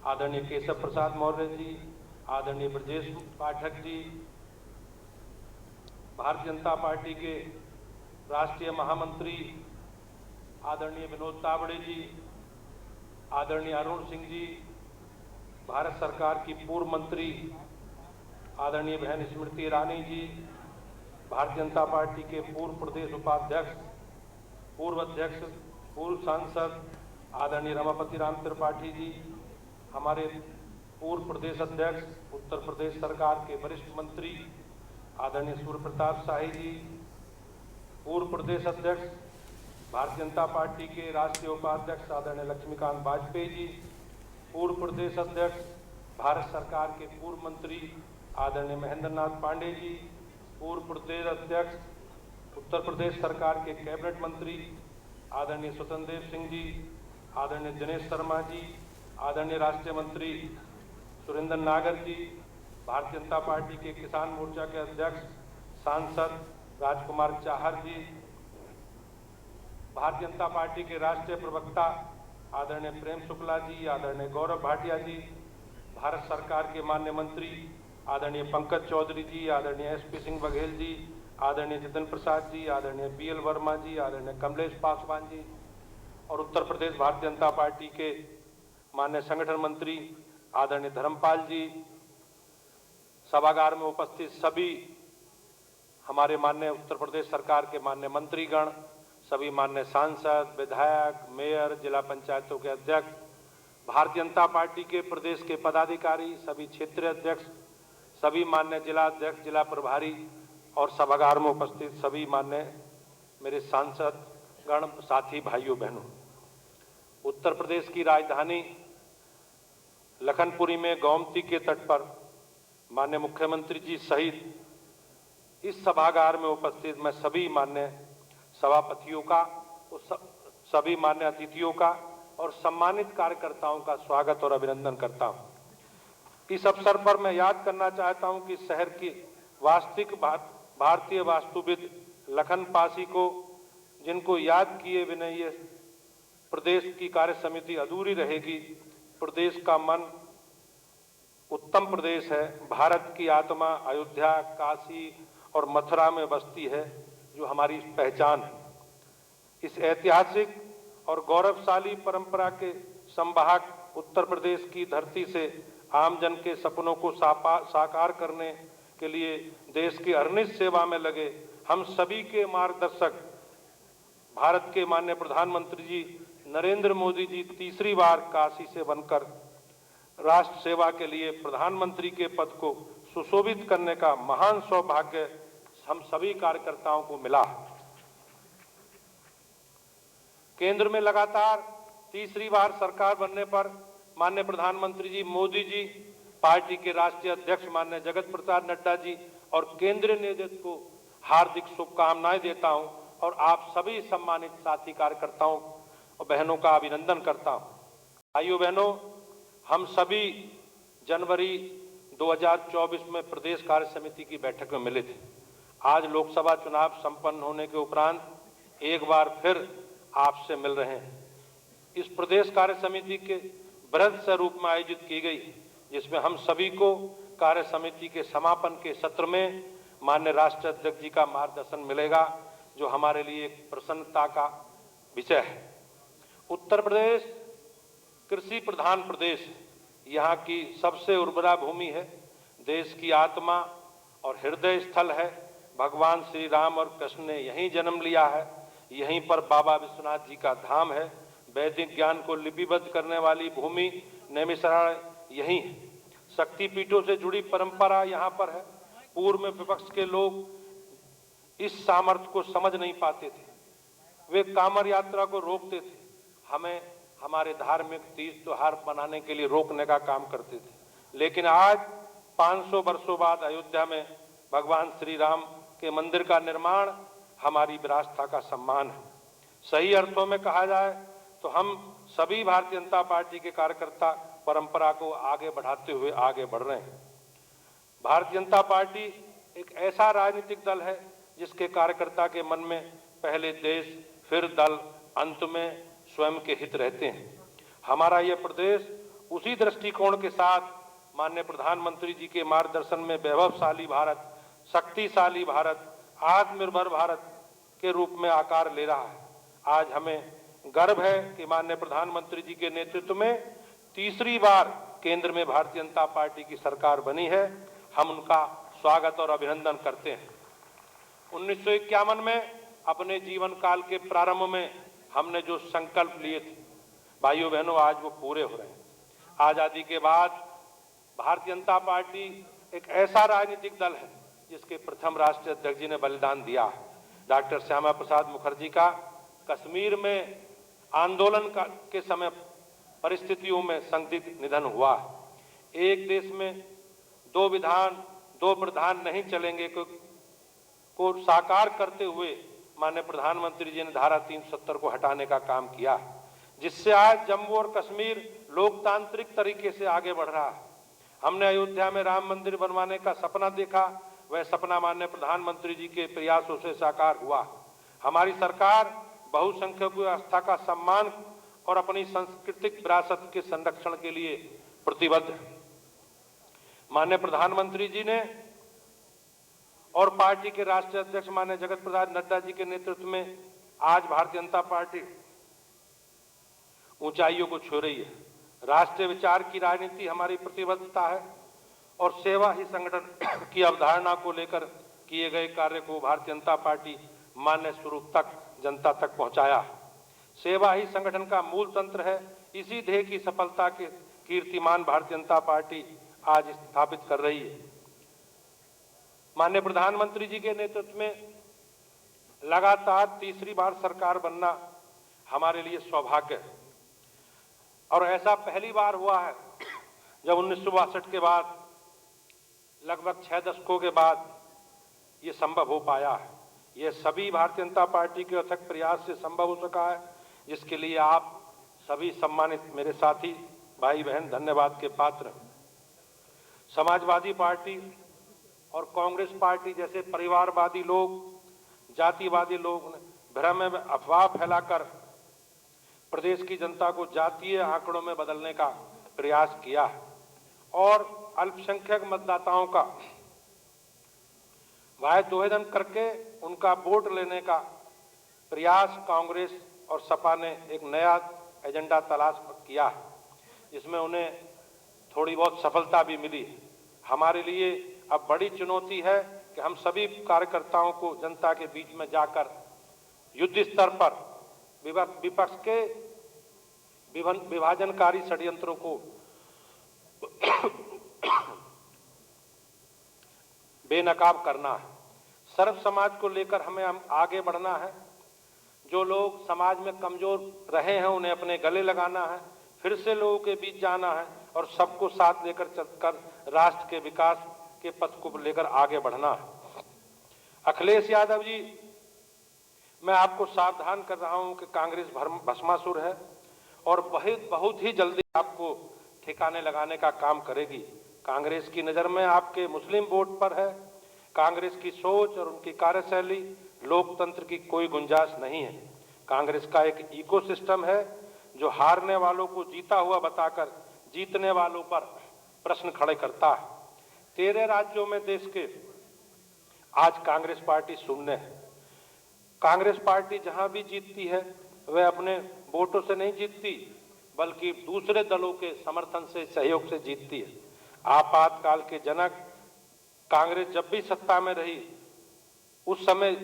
आदरणीय केशव प्रसाद मौर्य जी, आदरणीय ब्रजेश पाठक जी, भारतीय जनता पार्टी के राष्ट्रीय महामंत्री आदरणीय विनोद तावड़े जी, आदरणीय अरुण सिंह जी, भारत सरकार की पूर्व मंत्री आदरणीय बहन स्मृति ईरानी जी, भारतीय जनता पार्टी के पूर्व प्रदेश उपाध्यक्ष, पूर्व अध्यक्ष, पूर्व सांसद आदरणीय रमापति राम त्रिपाठी जी, हमारे पूर्व प्रदेश अध्यक्ष उत्तर प्रदेश सरकार के वरिष्ठ मंत्री आदरणीय सूर्य प्रताप शाही जी, पूर्व प्रदेश अध्यक्ष भारतीय जनता पार्टी के राष्ट्रीय उपाध्यक्ष आदरणीय लक्ष्मीकांत वाजपेयी जी, पूर्व प्रदेश अध्यक्ष भारत सरकार के पूर्व मंत्री आदरणीय महेंद्र नाथ पांडे जी, पूर्व प्रदेश अध्यक्ष उत्तर प्रदेश सरकार के कैबिनेट मंत्री आदरणीय स्वतंत्र देव सिंह जी, आदरणीय दिनेश शर्मा जी, आदरणीय राष्ट्रीय मंत्री सुरेंद्र नागर जी, भारतीय जनता पार्टी के किसान मोर्चा के अध्यक्ष सांसद राजकुमार चाहर जी, भारतीय जनता पार्टी के राष्ट्रीय प्रवक्ता आदरणीय प्रेम शुक्ला जी, आदरणीय गौरव भाटिया जी, भारत सरकार के माननीय मंत्री आदरणीय पंकज चौधरी जी, आदरणीय एसपी सिंह बघेल जी, आदरणीय जितेंद्र प्रसाद जी, आदरणीय बीएल वर्मा जी, आदरणीय कमलेश पासवान जी और उत्तर प्रदेश भारतीय जनता पार्टी के माननीय संगठन मंत्री आदरणीय धर्मपाल जी, सभागार में उपस्थित सभी हमारे माननीय उत्तर प्रदेश सरकार के माननीय मंत्रीगण, सभी माननीय सांसद, विधायक, मेयर, जिला पंचायतों के अध्यक्ष, भारतीय जनता पार्टी के प्रदेश के पदाधिकारी, सभी क्षेत्रीय अध्यक्ष, सभी माननीय जिला अध्यक्ष, जिला प्रभारी और सभागार में उपस्थित सभी माननीय मेरे सांसद गण, साथी भाइयों बहनों, उत्तर प्रदेश की राजधानी लखनपुरी में गोमती के तट पर माननीय मुख्यमंत्री जी सहित इस सभागार में उपस्थित मैं सभी माननीय सभापतियों का, सभी माननीय अतिथियों का और सम्मानित कार्यकर्ताओं का स्वागत और अभिनंदन करता हूं। इस अवसर पर मैं याद करना चाहता हूं कि शहर की वास्तविक भारतीय वास्तुविद लखन पासी को, जिनको याद किए बिना ये प्रदेश की कार्य समिति अधूरी रहेगी। प्रदेश का मन उत्तम प्रदेश है, भारत की आत्मा अयोध्या, काशी और मथुरा में बसती है, जो हमारी पहचान है। इस ऐतिहासिक और गौरवशाली परंपरा के संवाहक उत्तर प्रदेश की धरती से आमजन के सपनों को साकार करने के लिए देश की अहर्निश सेवा में लगे हम सभी के मार्गदर्शक भारत के माननीय प्रधानमंत्री जी नरेंद्र मोदी जी तीसरी बार काशी से बनकर राष्ट्र सेवा के लिए प्रधानमंत्री के पद को सुशोभित करने का महान सौभाग्य हम सभी कार्यकर्ताओं को मिला। केंद्र में लगातार तीसरी बार सरकार बनने पर माननीय प्रधानमंत्री जी मोदी जी, पार्टी के राष्ट्रीय अध्यक्ष माननीय जगत प्रसाद नड्डा जी और केंद्रीय नेतृत्व को हार्दिक शुभकामनाएं देता हूं और आप सभी सम्मानित साथी कार्यकर्ताओं और बहनों का अभिनंदन करता हूं। भाइयों बहनों, हम सभी जनवरी 2024 में प्रदेश कार्य समिति की बैठक में मिले थे। आज लोकसभा चुनाव संपन्न होने के उपरांत एक बार फिर आपसे मिल रहे हैं। इस प्रदेश कार्य समिति के बृहद स्वरूप में आयोजित की गई, जिसमें हम सभी को कार्य समिति के समापन के सत्र में माननीय राष्ट्रीय अध्यक्ष जी का मार्गदर्शन मिलेगा, जो हमारे लिए एक प्रसन्नता का विषय है। उत्तर प्रदेश कृषि प्रधान प्रदेश, यहाँ की सबसे उर्वरा भूमि है, देश की आत्मा और हृदय स्थल है। भगवान श्री राम और कृष्ण ने यहीं जन्म लिया है, यहीं पर बाबा विश्वनाथ जी का धाम है। वैदिक ज्ञान को लिपिबद्ध करने वाली भूमि नैमिषारण्य यहीं है। शक्तिपीठों से जुड़ी परंपरा यहाँ पर है। पूर्व में विपक्ष के लोग इस सामर्थ्य को समझ नहीं पाते थे, वे कांवड़ यात्रा को रोकते थे, हमें हमारे धार्मिक तीज त्योहार मनाने के लिए रोकने का काम करते थे। लेकिन आज 500 वर्षों बाद अयोध्या में भगवान श्री राम के मंदिर का निर्माण हमारी विरासत का सम्मान है। सही अर्थों में कहा जाए तो हम सभी भारतीय जनता पार्टी के कार्यकर्ता परंपरा को आगे बढ़ाते हुए आगे बढ़ रहे हैं। भारतीय जनता पार्टी एक ऐसा राजनीतिक दल है जिसके कार्यकर्ता के मन में पहले देश, फिर दल, अंत में स्वयं के हित रहते हैं। हमारा यह प्रदेश उसी दृष्टिकोण के साथ माननीय प्रधानमंत्री जी के मार्गदर्शन में वैभवशाली भारत, शक्तिशाली भारत, आत्मनिर्भर भारत के रूप में आकार ले रहा है। आज हमें गर्व है कि माननीय प्रधानमंत्री जी के नेतृत्व में तीसरी बार केंद्र में भारतीय जनता पार्टी की सरकार बनी है। हम उनका स्वागत और अभिनंदन करते हैं। 1951 में अपने जीवन काल के प्रारंभ में हमने जो संकल्प लिए थे, भाइयों बहनों, आज वो पूरे हो रहे हैं। आजादी के बाद भारतीय जनता पार्टी एक ऐसा राजनीतिक दल है जिसके प्रथम राष्ट्रीय अध्यक्ष जी ने बलिदान दिया है। डॉक्टर श्यामा प्रसाद मुखर्जी का कश्मीर में आंदोलन के समय परिस्थितियों में संदिग्ध निधन हुआ है। एक देश में दो विधान, दो प्रधान नहीं चलेंगे को साकार करते हुए माननीय प्रधानमंत्री जी ने धारा 370 को हटाने का काम किया, जिससे आज जम्मू और कश्मीर लोकतांत्रिक तरीके से आगे बढ़ रहा है। हमने अयोध्या में राम मंदिर बनवाने का सपना देखा, वह सपना माननीय प्रधानमंत्री जी के प्रयासों से साकार हुआ। हमारी सरकार बहुसंख्यकों की आस्था का सम्मान और अपनी सांस्कृतिक विरासत के संरक्षण के लिए प्रतिबद्ध है। माननीय प्रधानमंत्री जी ने और पार्टी के राष्ट्रीय अध्यक्ष माननीय जगत प्रसाद नड्डा जी के नेतृत्व में आज भारतीय जनता पार्टी ऊंचाइयों को छू रही है। राष्ट्रीय विचार की राजनीति हमारी प्रतिबद्धता है और सेवा ही संगठन की अवधारणा को लेकर किए गए कार्य को भारतीय जनता पार्टी मान्य स्वरूप तक जनता तक पहुंचाया। सेवा ही संगठन का मूल तंत्र है। इसी ध्येय की सफलता के कीर्तिमान भारतीय जनता पार्टी आज स्थापित कर रही है। माननीय प्रधानमंत्री जी के नेतृत्व में लगातार तीसरी बार सरकार बनना हमारे लिए सौभाग्य है और ऐसा पहली बार हुआ है जब 1962 के बाद लगभग 6 दशकों के बाद ये संभव हो पाया है। ये सभी भारतीय जनता पार्टी के अथक प्रयास से संभव हो सका है, जिसके लिए आप सभी सम्मानित मेरे साथी भाई बहन धन्यवाद के पात्र। समाजवादी पार्टी और कांग्रेस पार्टी जैसे परिवारवादी लोग, जातिवादी लोग ने भ्रम में अफवाह फैलाकर प्रदेश की जनता को जातीय आंकड़ों में बदलने का प्रयास किया है और अल्पसंख्यक मतदाताओं का वायदोहदन करके उनका वोट लेने का प्रयास कांग्रेस और सपा ने एक नया एजेंडा तलाश किया है, जिसमें उन्हें थोड़ी बहुत सफलता भी मिली। हमारे लिए अब बड़ी चुनौती है कि हम सभी कार्यकर्ताओं को जनता के बीच में जाकर युद्ध स्तर पर विपक्ष के विभाजनकारी षड्यंत्रों को बेनकाब करना है। सर्व समाज को लेकर हमें आगे बढ़ना है। जो लोग समाज में कमजोर रहे हैं उन्हें अपने गले लगाना है, फिर से लोगों के बीच जाना है और सबको साथ लेकर चलकर राष्ट्र के विकास के पथ को लेकर आगे बढ़ना है। अखिलेश यादव जी, मैं आपको सावधान कर रहा हूं कि कांग्रेस भस्मासुर है और बहुत ही जल्दी आपको ठिकाने लगाने का काम करेगी। कांग्रेस की नजर में आपके मुस्लिम वोट पर है। कांग्रेस की सोच और उनकी कार्यशैली लोकतंत्र की कोई गुंजाइश नहीं है। कांग्रेस का एक इकोसिस्टम है जो हारने वालों को जीता हुआ बताकर जीतने वालों पर प्रश्न खड़े करता है। 13 राज्यों में देश के आज कांग्रेस पार्टी शून्य है। कांग्रेस पार्टी जहां भी जीतती है वह अपने वोटों से नहीं जीतती, बल्कि दूसरे दलों के समर्थन से, सहयोग से जीतती है। आपातकाल के जनक कांग्रेस जब भी सत्ता में रही, उस समय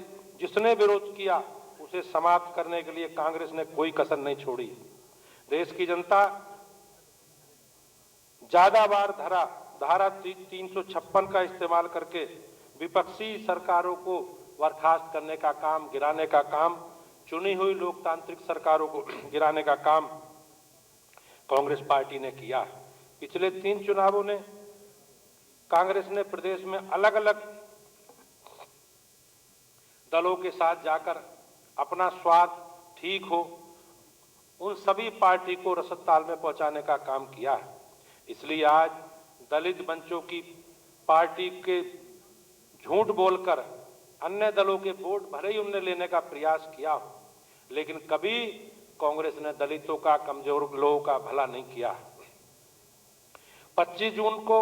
जिसने विरोध किया उसे समाप्त करने के लिए कांग्रेस ने कोई कसर नहीं छोड़ी। देश की जनता ज्यादा बार धारा 356 का इस्तेमाल करके विपक्षी सरकारों को बर्खास्त करने का काम, गिराने का काम, चुनी हुई लोकतांत्रिक सरकारों को गिराने का काम कांग्रेस पार्टी ने किया। पिछले 3 चुनावों ने कांग्रेस ने प्रदेश में अलग अलग दलों के साथ जाकर अपना स्वार्थ ठीक हो उन सभी पार्टी को रसद-ताल में पहुंचाने का काम किया है। इसलिए आज दलित मंचों की पार्टी के झूठ बोलकर अन्य दलों के वोट भले ही उन्होंने लेने का प्रयास किया हो, लेकिन कभी कांग्रेस ने दलितों का, कमजोर लोगों का भला नहीं किया। 25 जून को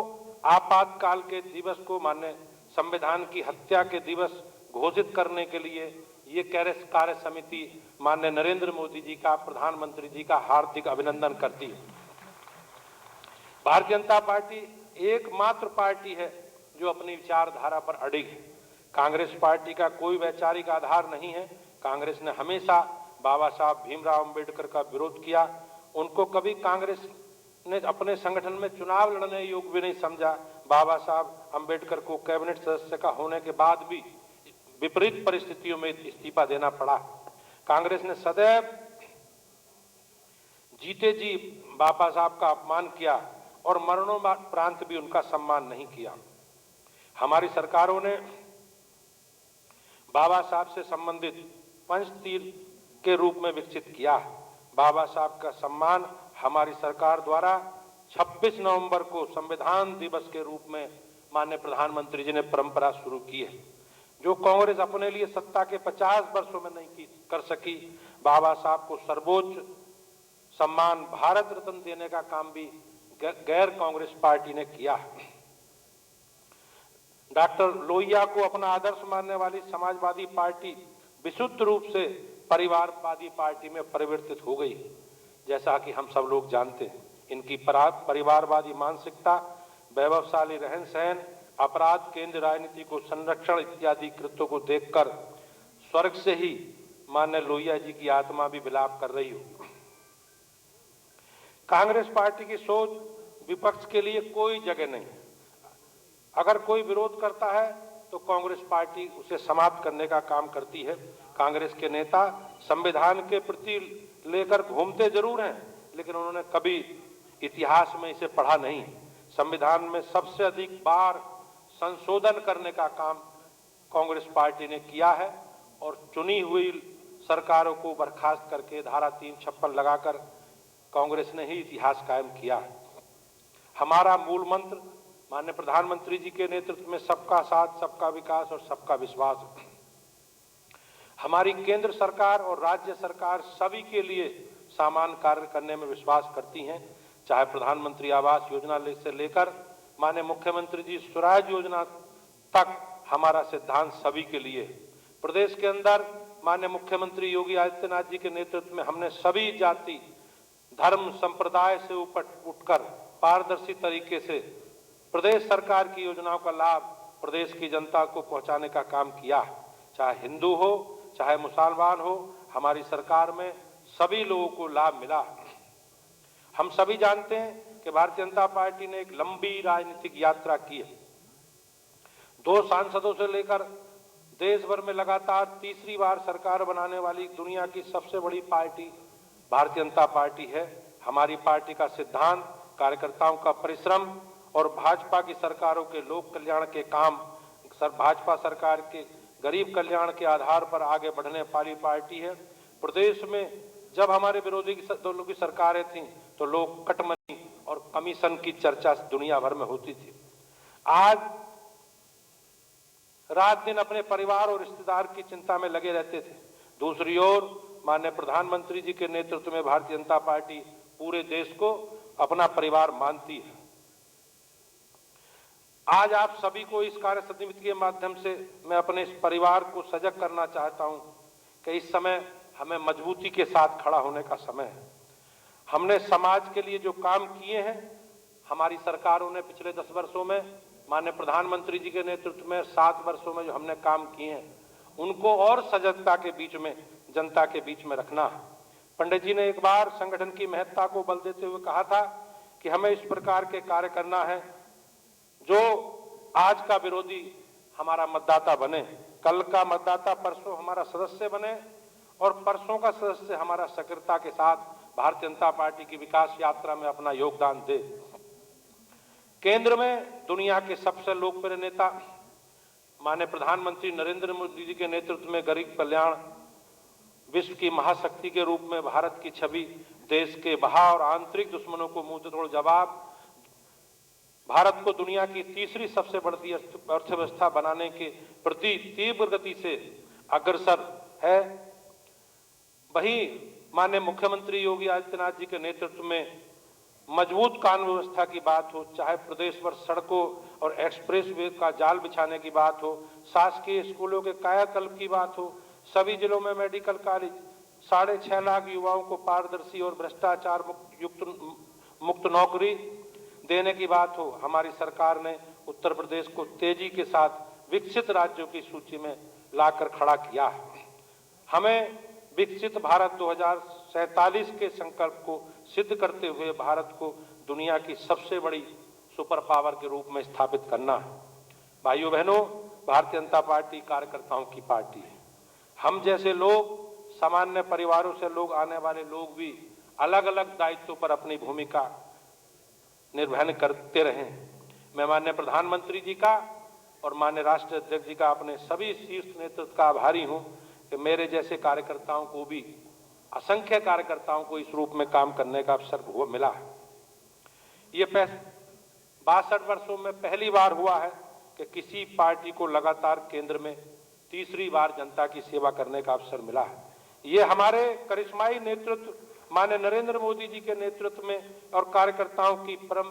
आपातकाल के दिवस को मान्य संविधान की हत्या के दिवस घोषित करने के लिए ये कार्य समिति माननीय नरेंद्र मोदी जी का, प्रधानमंत्री जी का हार्दिक अभिनंदन करती है। भारतीय जनता पार्टी एकमात्र पार्टी है जो अपनी विचारधारा पर अडिग है। कांग्रेस पार्टी का कोई वैचारिक आधार नहीं है। कांग्रेस ने हमेशा बाबा साहब भीमराव अंबेडकर का विरोध किया। उनको कभी कांग्रेस ने अपने संगठन में चुनाव लड़ने योग्य भी नहीं समझा। बाबा साहब अंबेडकर को कैबिनेट सदस्य का होने के बाद भी विपरीत परिस्थितियों में इस्तीफा देना पड़ा। कांग्रेस ने सदैव जीते जी बाबा साहब का अपमान किया और मरणोपरांत भी उनका सम्मान नहीं किया। हमारी सरकारों ने बाबा साहब से संबंधित पंचतीर्थ के रूप में विकसित किया। बाबा साहब का सम्मान हमारी सरकार द्वारा 26 नवंबर को संविधान दिवस के रूप में माननीय प्रधानमंत्री जी ने परंपरा शुरू की है। जो कांग्रेस अपने लिए सत्ता के 50 वर्षों में नहीं कर सकी, बाबा साहब को सर्वोच्च सम्मान भारत रत्न देने का काम भी गैर कांग्रेस पार्टी ने किया। डॉक्टर लोहिया को अपना आदर्श मानने वाली समाजवादी पार्टी विशुद्ध रूप से परिवारवादी पार्टी में परिवर्तित हो गई। जैसा कि हम सब लोग जानते हैं। इनकी परिवारवादी मानसिकता, वैभवशाली रहन सहन, अपराध केंद्र राजनीति को संरक्षण इत्यादि कृत्यों को देखकर स्वर्ग से ही माननीय लोहिया जी की आत्मा भी विलाप कर रही हो। कांग्रेस पार्टी की सोच विपक्ष के लिए कोई जगह नहीं। अगर कोई विरोध करता है तो कांग्रेस पार्टी उसे समाप्त करने का काम करती है। कांग्रेस के नेता संविधान के प्रति लेकर घूमते जरूर हैं, लेकिन उन्होंने कभी इतिहास में इसे पढ़ा नहीं। संविधान में सबसे अधिक बार संशोधन करने का काम कांग्रेस पार्टी ने किया है और चुनी हुई सरकारों को बर्खास्त करके धारा 356 लगाकर कांग्रेस ने ही इतिहास कायम किया है। हमारा मूल मंत्र माननीय प्रधानमंत्री जी के नेतृत्व में सबका साथ, सबका विकास और सबका विश्वास है। हमारी केंद्र सरकार और राज्य सरकार सभी के लिए समान कार्य करने में विश्वास करती हैं। चाहे प्रधानमंत्री आवास योजना से लेकर माननीय मुख्यमंत्री जी स्वराज योजना तक हमारा सिद्धांत सभी के लिए है। प्रदेश के अंदर माननीय मुख्यमंत्री योगी आदित्यनाथ जी के नेतृत्व में हमने सभी जाति, धर्म, संप्रदाय से उठकर पारदर्शी तरीके से प्रदेश सरकार की योजनाओं का लाभ प्रदेश की जनता को पहुंचाने का काम किया है। चाहे हिंदू हो, चाहे मुसलमान हो, हमारी सरकार में सभी लोगों को लाभ मिला है। हम सभी जानते हैं कि भारतीय जनता पार्टी ने एक लंबी राजनीतिक यात्रा की है। 2 सांसदों से लेकर देश भर में लगातार तीसरी बार सरकार बनाने वाली दुनिया की सबसे बड़ी पार्टी भारतीय जनता पार्टी है। हमारी पार्टी का सिद्धांत, कार्यकर्ताओं का परिश्रम और भाजपा की सरकारों के लोक कल्याण के काम, भाजपा सरकार के गरीब कल्याण के आधार पर आगे बढ़ने वाली पार्टी है। प्रदेश में जब हमारे विरोधी दलों की सरकारें थीं तो लोग कटमनी और कमीशन की चर्चा दुनिया भर में होती थी। आज रात दिन अपने परिवार और रिश्तेदार की चिंता में लगे रहते थे। दूसरी ओर माननीय प्रधानमंत्री जी के नेतृत्व में भारतीय जनता पार्टी पूरे देश को अपना परिवार मानती है। आज आप सभी को इस कार्य समिति के माध्यम से मैं अपने इस परिवार को सजग करना चाहता हूं कि इस समय हमें मजबूती के साथ खड़ा होने का समय है। हमने समाज के लिए जो काम किए हैं, हमारी सरकारों ने पिछले 10 वर्षों में माननीय प्रधानमंत्री जी के नेतृत्व में 7 वर्षों में जो हमने काम किए हैं, उनको और सजगता के बीच में, जनता के बीच में रखना है। पंडित जी ने एक बार संगठन की महत्ता को बल देते हुए कहा था कि हमें इस प्रकार के कार्य करना है जो आज का विरोधी हमारा मतदाता बने, कल का मतदाता परसों हमारा सदस्य बने और परसों का सदस्य हमारा सक्रियता के साथ भारतीय जनता पार्टी की विकास यात्रा में अपना योगदान दे। केंद्र में दुनिया के सबसे लोकप्रिय नेता माननीय प्रधानमंत्री नरेंद्र मोदी जी के नेतृत्व में गरीब कल्याण, विश्व की महाशक्ति के रूप में भारत की छवि, देश के बाह्य और आंतरिक दुश्मनों को मुंह तोड़ जवाब, भारत को दुनिया की तीसरी सबसे बड़ी अर्थव्यवस्था बनाने के प्रति तीव्र गति से अग्रसर है। वही माननीय मुख्यमंत्री योगी आदित्यनाथ जी के नेतृत्व में मजबूत कानून व्यवस्था की बात हो, चाहे प्रदेश भर सड़कों और एक्सप्रेस वे का जाल बिछाने की बात हो, शासकीय स्कूलों के कायाकल्प की बात हो, सभी जिलों में मेडिकल कॉलेज, 6.5 लाख युवाओं को पारदर्शी और भ्रष्टाचार मुक्त नौकरी देने की बात हो, हमारी सरकार ने उत्तर प्रदेश को तेजी के साथ विकसित राज्यों की सूची में लाकर खड़ा किया है। हमें विकसित भारत 2047 के संकल्प को सिद्ध करते हुए भारत को दुनिया की सबसे बड़ी सुपर पावर के रूप में स्थापित करना है। भाइयों बहनों, भारतीय जनता पार्टी कार्यकर्ताओं की पार्टी है। हम जैसे लोग, सामान्य परिवारों से लोग आने वाले लोग भी अलग अलग दायित्वों पर अपनी भूमिका निर्वहन करते रहे। मैं माननीय प्रधानमंत्री जी का और माननीय राष्ट्रीय अध्यक्ष जी का, अपने सभी शीर्ष नेतृत्व का आभारी हूं कि मेरे जैसे कार्यकर्ताओं को भी, असंख्य कार्यकर्ताओं को इस रूप में काम करने का अवसर मिला है। ये 62 वर्षों में पहली बार हुआ है कि किसी पार्टी को लगातार केंद्र में तीसरी बार जनता की सेवा करने का अवसर मिला है। ये हमारे करिश्माई नेतृत्व माननीय नरेंद्र मोदी जी के नेतृत्व में और कार्यकर्ताओं की परम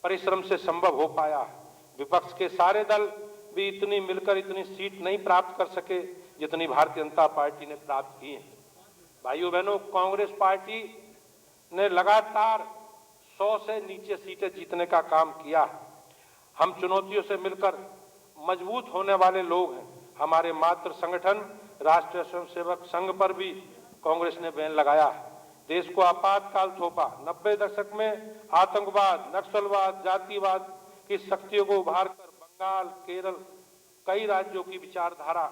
परिश्रम से संभव हो पाया है। विपक्ष के सारे दल भी इतनी मिलकर इतनी सीट नहीं प्राप्त कर सके जितनी भारतीय जनता पार्टी ने प्राप्त की है। भाइयों बहनों, कांग्रेस पार्टी ने लगातार 100 से नीचे सीटें जीतने का काम किया। हम चुनौतियों से मिलकर मजबूत होने वाले लोग हैं। हमारे मातृ संगठन राष्ट्रीय स्वयंसेवक संघ पर भी कांग्रेस ने बैन लगाया। देश को आपातकाल थोपा। 90 दशक में आतंकवाद, नक्सलवाद, जातिवाद की शक्तियों को उभारकर बंगाल, केरल, कई राज्यों की विचारधारा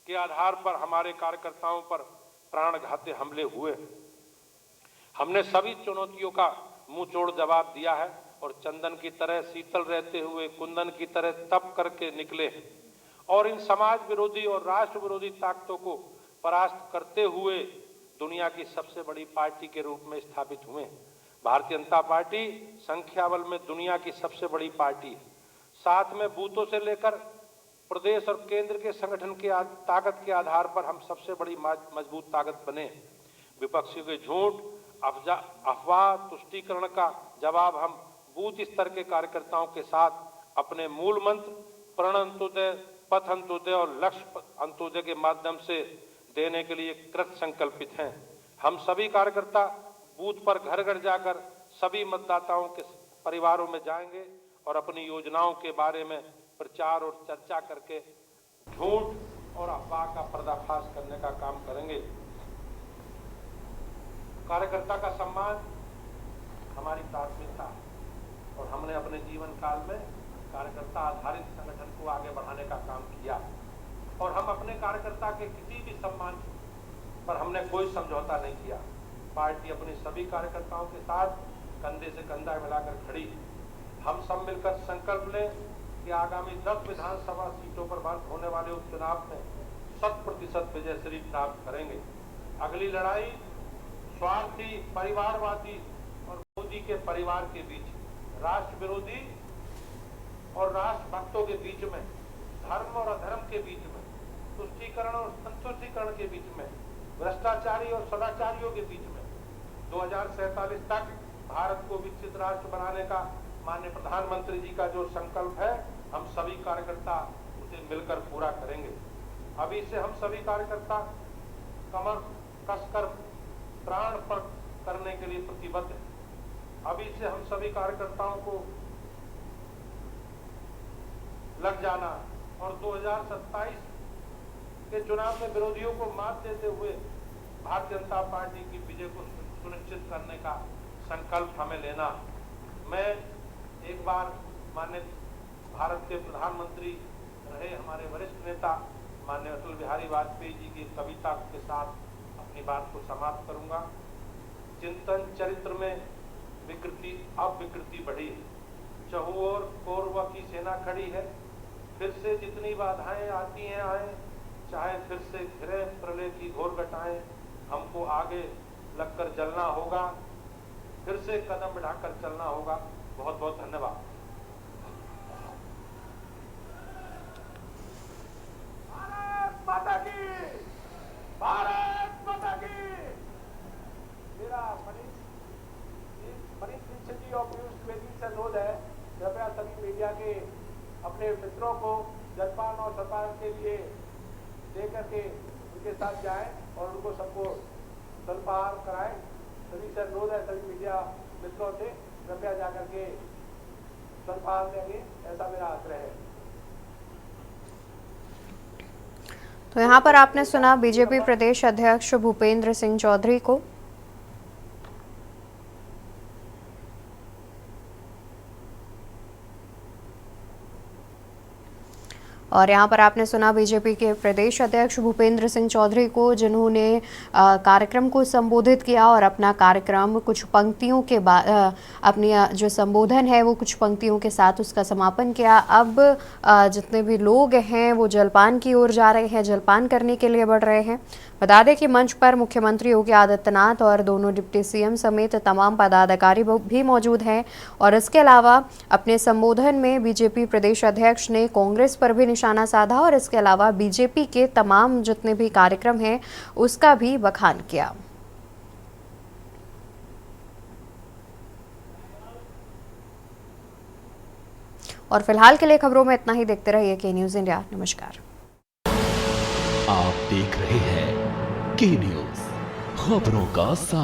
के आधार पर हमारे कार्यकर्ताओं पर प्राणघाती हमले हुए। हमने सभी चुनौतियों का मुंहतोड़ जवाब दिया है और चंदन की तरह शीतल रहते हुए कुंदन की तरह तप करके निकले और इन समाज विरोधी और राष्ट्र विरोधी ताकतों को परास्त करते हुए दुनिया की सबसे बड़ी पार्टी के रूप में स्थापित हुए। भारतीय जनता पार्टी संख्या बल में दुनिया की सबसे बड़ी पार्टी है। साथ में बूथों से लेकर प्रदेश और केंद्र के संगठन के ताकत के आधार पर हम सबसे बड़ी मजबूत ताकत बने। विपक्षियों के झूठ, अफवाह, तुष्टीकरण का जवाब हम बूथ स्तर के कार्यकर्ताओं के साथ अपने मूल मंत्र प्रण अंत्योदय, पथ अंत्योदय और लक्ष्य अंत्योदय के माध्यम से देने के लिए कृत संकल्पित हैं। हम सभी कार्यकर्ता बूथ पर घर घर जाकर सभी मतदाताओं के परिवारों में जाएंगे और अपनी योजनाओं के बारे में प्रचार और चर्चा करके झूठ और अफवाह का पर्दाफाश करने का काम करेंगे। कार्यकर्ता का सम्मान हमारी प्राथमिकता है और हमने अपने जीवन काल में कार्यकर्ता आधारित संगठन को आगे बढ़ाने का काम किया और हम अपने कार्यकर्ता के किसी भी सम्मान पर हमने कोई समझौता नहीं किया। पार्टी अपने सभी कार्यकर्ताओं के साथ कंधे से कंधा मिलाकर खड़ी। हम सब मिलकर संकल्प लें कि आगामी 10 विधानसभा सीटों पर होने वाले उपचुनाव में 100% विजय श्री प्राप्त करेंगे। अगली लड़ाई स्वार्थी, परिवारवादी और मोदी के परिवार के बीच, राष्ट्र विरोधी और राष्ट्र भक्तों के बीच में, धर्म और अधर्म के बीच में, तुष्टीकरण और संतुष्टीकरण के बीच में, भ्रष्टाचारी और सदाचारियों के बीच में 2047 तक भारत को विकसित राष्ट्र बनाने का माननीय प्रधानमंत्री जी का जो संकल्प है, हम सभी कार्यकर्ता उसे मिलकर पूरा करेंगे। अभी से हम सभी कार्यकर्ता कमर कसकर प्राण पर करने के लिए प्रतिबद्ध हैं। अभी से हम सभी कार्यकर्ताओं को लग जाना और 2027 के चुनाव में विरोधियों को मात देते हुए भारतीय जनता पार्टी की विजय को सुनिश्चित करने का संकल्प हमें लेना। मैं एक बार माननीय भारत के प्रधानमंत्री रहे हमारे वरिष्ठ नेता माननीय अटल बिहारी वाजपेयी जी की कविता के साथ अपनी बात को समाप्त करूंगा। चिंतन चरित्र में विकृति अब विकृति बढ़ी है, चहुओर कौरव की सेना खड़ी है। फिर से जितनी बाधाएं आती हैं आए, चाहे फिर से घिरे प्रलय की घोर घटाएं, हमको आगे लगकर जलना होगा, फिर से कदम बढ़ाकर चलना होगा। बहुत बहुत धन्यवाद। भारत माता की, भारत माता की। मेरा मनीष दीक्षित जी और पीयूष द्विवेदी से अनुरोध है, कृपया सभी मीडिया के अपने मित्रों को जलपान और सलपान के लिए देकर के उनके साथ जाएं और उनको सबको जलपान कराएं। सभी से अनुरोध है, सभी मीडिया मित्रों से कृपया जाकर के जलपान देंगे, ऐसा मेरा आग्रह है। तो यहाँ पर आपने सुना बीजेपी प्रदेश अध्यक्ष भूपेंद्र सिंह चौधरी को। और यहाँ पर आपने सुना बीजेपी के प्रदेश अध्यक्ष भूपेंद्र सिंह चौधरी को, जिन्होंने कार्यक्रम को संबोधित किया और अपना कार्यक्रम कुछ पंक्तियों के बाद अपनी जो संबोधन है वो कुछ पंक्तियों के साथ उसका समापन किया। अब जितने भी लोग हैं वो जलपान की ओर जा रहे हैं, जलपान करने के लिए बढ़ रहे हैं। बता दें कि मंच पर मुख्यमंत्री योगी आदित्यनाथ और दोनों डिप्टी सीएम समेत तमाम पदाधिकारी भी मौजूद हैं। और इसके अलावा अपने संबोधन में बीजेपी प्रदेश अध्यक्ष ने कांग्रेस पर भी निशाना साधा और इसके अलावा बीजेपी के तमाम जितने भी कार्यक्रम हैं उसका भी बखान किया। और फिलहाल के लिए खबरों में इतना ही। देखते रहिए के न्यूज़ इंडिया। नमस्कार। आप देख रहे हैं के न्यूज़। खबरों का सार।